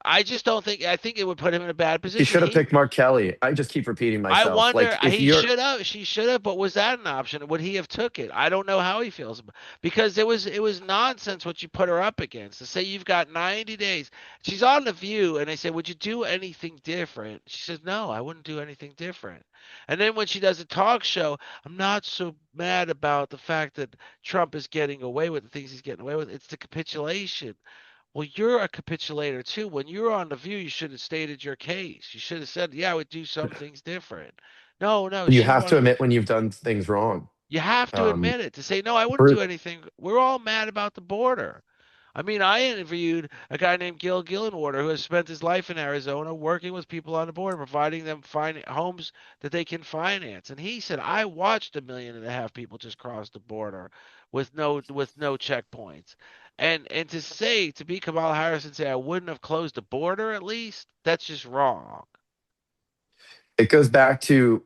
I just don't think. I think it would put him in a bad He position. should have picked Mark Kelly. I just keep repeating I myself. wonder. Like, if He you're, should have. She should have. But was that an option? Would he have took it? I don't know how he feels because it was nonsense what you put her up against. To say you've got 90 days. She's on the View, and they say, "Would you do anything different?" She says, "No, I wouldn't do anything different." And then when she does a talk show, I'm not so mad about the fact that Trump is getting away with the things he's getting away with. It's the capitulation. Well, you're a capitulator too. When you were on the View, you should have stated your case. You should have said, "Yeah, I would do some things different." No, no, you she have to wanted. admit when you've done things wrong. You have to Um, admit it to say, "No, I wouldn't do Bert, anything." We're all mad about the border. I mean, I interviewed a guy named Gil Gillenwater who has spent his life in Arizona working with people on the border, providing them homes that they can finance. And he said, "I watched 1.5 million people just cross the border with no checkpoints." And to be Kamala Harris and say I wouldn't have closed the border at least, that's just wrong. it goes back to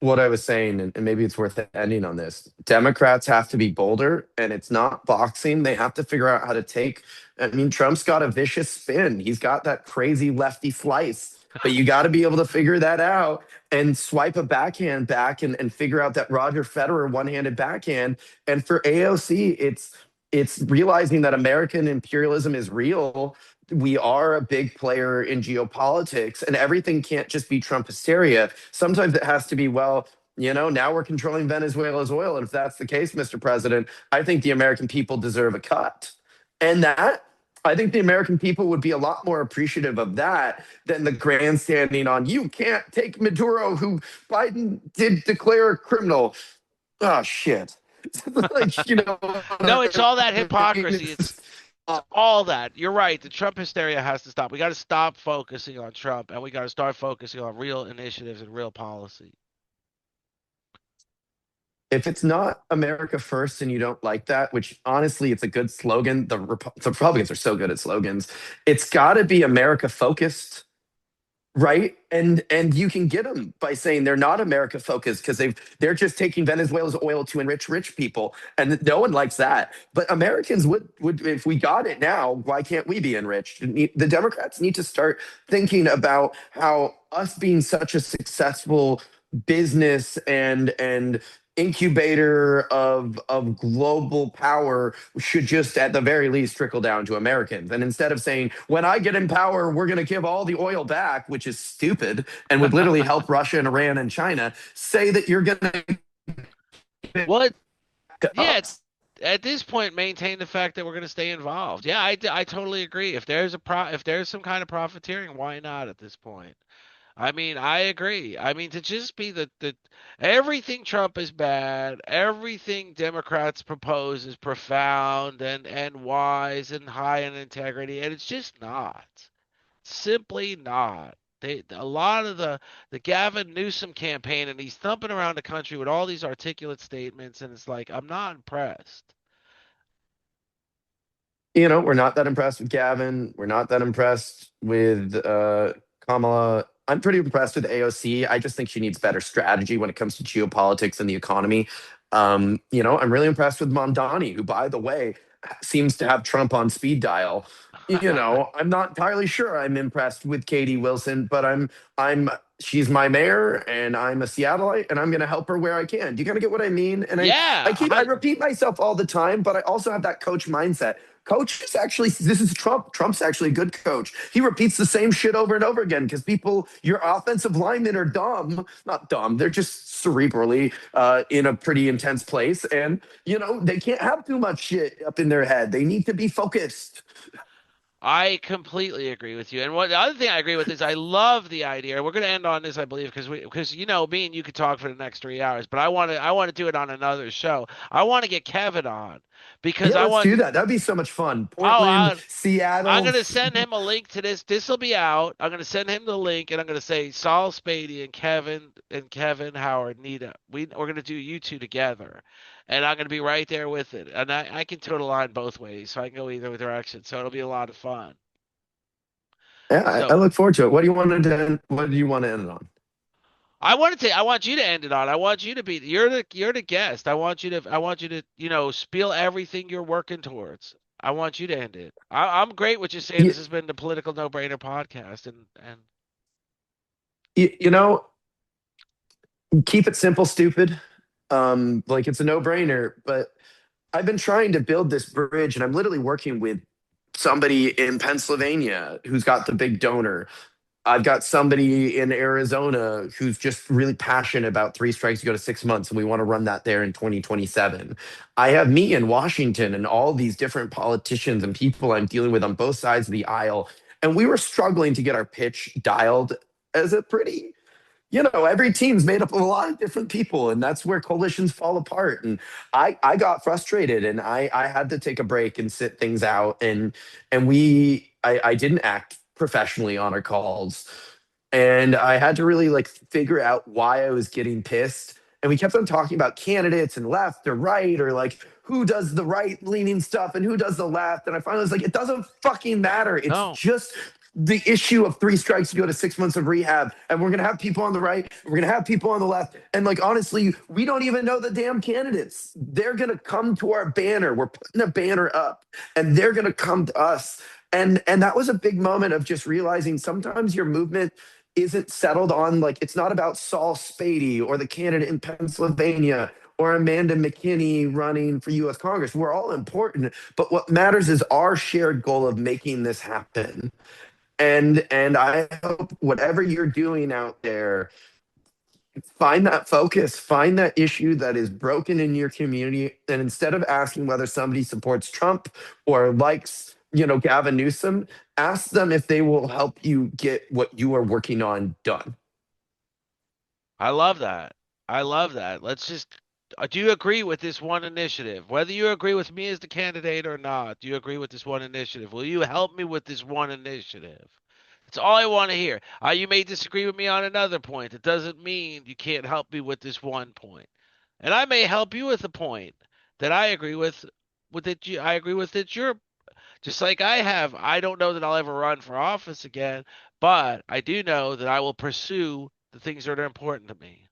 what I was saying, and maybe it's worth ending on this. Democrats have to be bolder, and it's not boxing. They have to figure out how to take. I mean, Trump's got a vicious spin. He's got that crazy lefty slice, but you got to be able to figure that out and swipe a backhand back and figure out that Roger Federer one-handed backhand. And for AOC, it's realizing that American imperialism is real. We are a big player in geopolitics, and everything can't just be Trump hysteria. Sometimes it has to be, well, now we're controlling Venezuela's oil. And if that's the case, Mr. President, I think the American people deserve a cut. And that, I think the American people would be a lot more appreciative of that than the grandstanding on you can't take Maduro, who Biden did declare a criminal. Oh, shit. Like, you know No, what it's I all that mean? hypocrisy. It's all that. You're right. The Trump hysteria has to stop. We got to stop focusing on Trump, and we got to start focusing on real initiatives and real policy. If it's not America first and you don't like that, which honestly, it's a good slogan. The Republicans are so good at slogans. It's got to be America focused, right? And you can get them by saying they're not America focused because they're just taking Venezuela's oil to enrich rich people, and no one likes that. But Americans would if we got it now, why can't we be enriched? The Democrats need to start thinking about how us being such a successful business and incubator of global power should just at the very least trickle down to Americans. And instead of saying, when I get in power, we're going to give all the oil back, which is stupid and would literally help Russia and Iran and China, say that you're going to Well, yeah, us. at this point, maintain the fact that we're going to stay involved. Yeah, I totally agree. If there's some kind of profiteering, why not at this point? I mean, I agree. I mean, to just be the everything Trump is bad, everything Democrats propose is profound and wise and high in integrity, and it's just not. Simply not. A lot of the Gavin Newsom campaign, and he's thumping around the country with all these articulate statements, and it's like I'm not impressed. We're not that impressed with Gavin. We're not that impressed with Kamala. I'm pretty impressed with AOC. I just think she needs better strategy when it comes to geopolitics and the economy. I'm really impressed with Mondani, who, by the way, seems to have Trump on speed dial. I'm not entirely sure I'm impressed with Katie Wilson, but I'm she's my mayor and I'm a Seattleite and I'm going to help her where I can. Do you kind of get what I mean? And Yeah, I repeat myself all the time, but I also have that coach mindset. Coach is actually, this is Trump. Trump's actually a good coach. He repeats the same shit over and over again because your offensive linemen are dumb, not dumb. They're just cerebrally in a pretty intense place. And, they can't have too much shit up in their head. They need to be focused. I completely agree with you. And what the other thing I agree with is I love the idea. We're going to end on this, I believe, because me and you could talk for the next 3 hours, but I want to do it on another show. I want to get Kevin on because Yeah, I let's want. do that. That'd be so much fun. Oh, Portland, I'm Seattle. gonna send him a link to this. This will be out. I'm gonna send him the link, and I'm gonna say Saul Spady and Kevin Howard need a. We're gonna do you two together, and I'm gonna be right there with it. And I can toe the line both ways, so I can go either direction. So it'll be a lot of fun. Yeah, I So look forward to it. What do you want to end it on? I want you to end it on. I want you to be. You're the guest. I want you to spiel everything you're working towards. I want you to end it. I'm great with just saying You, this has been the political no-brainer podcast, and you know, keep it simple, stupid. Like it's a no-brainer, but I've been trying to build this bridge and I'm literally working with somebody in Pennsylvania who's got the big donor. I've got somebody in Arizona who's just really passionate about three strikes, you go to 6 months, and we want to run that there in 2027. I have me in Washington and all these different politicians and people I'm dealing with on both sides of the aisle. And we were struggling to get our pitch dialed as a pretty every team's made up of a lot of different people, and that's where coalitions fall apart. And I got frustrated, and I had to take a break and sit things out. I didn't act professionally on our calls, and I had to really like figure out why I was getting pissed. And we kept on talking about candidates and left or right or like who does the right leaning stuff and who does the left. And I finally was like, it doesn't fucking matter. It's no, just the issue of three strikes, you go to 6 months of rehab, and we're gonna have people on the right, we're gonna have people on the left, and like honestly, we don't even know the damn candidates. They're gonna come to our banner. We're putting a banner up, and they're gonna come to us. And that was a big moment of just realizing sometimes your movement isn't settled on like it's not about Saul Spady or the candidate in Pennsylvania or Amanda McKinney running for US Congress. We're all important, but what matters is our shared goal of making this happen. And I hope whatever you're doing out there, Find that focus, find that issue that is broken in your community. And instead of asking whether somebody supports Trump or likes, Gavin Newsom, ask them if they will help you get what you are working on done. I love that. I love that. Let's just. Do you agree with this one initiative? Whether you agree with me as the candidate or not, do you agree with this one initiative? Will you help me with this one initiative? That's all I want to hear. You may disagree with me on another point. It doesn't mean you can't help me with this one point. And I may help you with a point that I agree with it. I agree with it. You're just like I have. I don't know that I'll ever run for office again, but I do know that I will pursue the things that are important to me.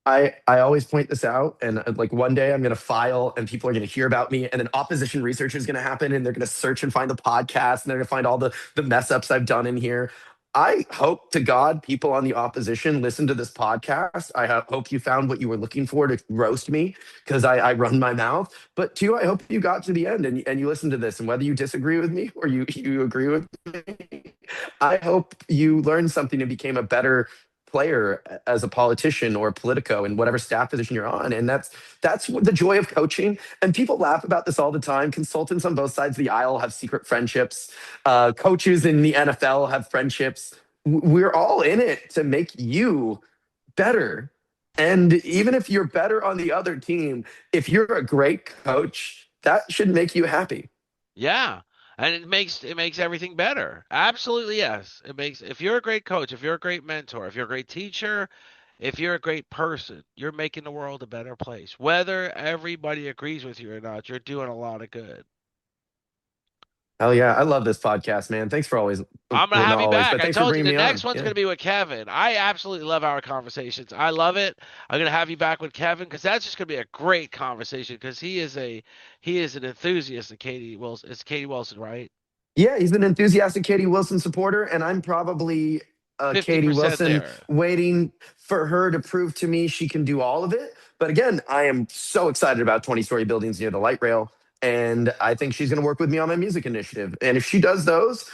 I always point this out, and like one day I'm going to file, and people are going to hear about me, and then opposition research is going to happen, and they're going to search and find the podcast, and they're going to find all the mess ups I've done in here. I hope to God people on the opposition listen to this podcast. I hope you found what you were looking for to roast me because I run my mouth. But two, I hope you got to the end and you listened to this. And whether you disagree with me or you agree with me, I hope you learned something and became a better player as a politician or a politico in whatever staff position you're on. And that's the joy of coaching. And people laugh about this all the time. Consultants on both sides of the aisle have secret friendships. Coaches in the NFL have friendships. We're all in it to make you better. And even if you're better on the other team, if you're a great coach, that should make you happy. Yeah. And it makes everything better. Absolutely yes. It makes if you're a great coach, if you're a great mentor, if you're a great teacher, if you're a great person, you're making the world a better place. Whether everybody agrees with you or not, you're doing a lot of good. Hell yeah. I love this podcast, man. Thanks for always, I'm gonna well, have not you always, back. but I thanks for told you bringing the me next on. one's Yeah. gonna be with Kevin. I absolutely love our conversations. I love it. I'm gonna have you back with Kevin because that's just gonna be a great conversation because he is an enthusiast of Katie Wilson. It's Katie Wilson, right? Yeah, he's an enthusiastic Katie Wilson supporter, and I'm probably Fifty Katie percent Wilson there. waiting for her to prove to me she can do all of it. But again, I am so excited about 20-story buildings near the light rail, and I think she's going to work with me on my music initiative. And if she does those,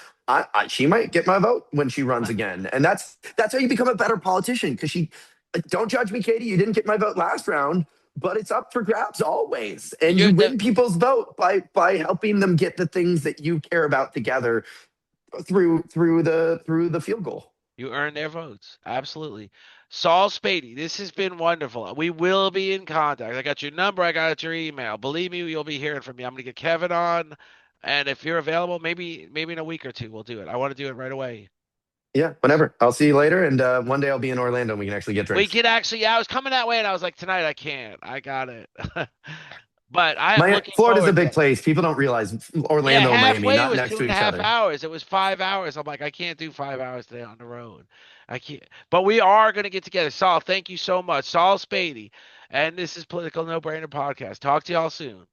she might get my vote when she runs again. And that's how you become a better politician. Because don't judge me, Katie. You didn't get my vote last round, but it's up for grabs always. And You're you the win people's vote by helping them get the things that you care about together through the field goal. You earn their votes. Absolutely. Saul Spady, this has been wonderful. We will be in contact. I got your number. I got your email. Believe me, you'll be hearing from me. I'm going to get Kevin on. And if you're available, maybe in a week or two, we'll do it. I want to do it right away. Yeah, whenever. I'll see you later, and one day I'll be in Orlando and we can actually get We drinks. could actually, yeah, I was coming that way and I was like, tonight I can't. I got it. But I am My looking Florida's a forward to big it. place. People don't realize Yeah, Orlando and Miami halfway not was next two to and a each half other. hours. It was 5 hours. I'm like, I can't do 5 hours today on the road. I can't. But we are going to get together. Saul, thank you so much. Saul Spady. And this is Political No Brainer Podcast. Talk to y'all soon.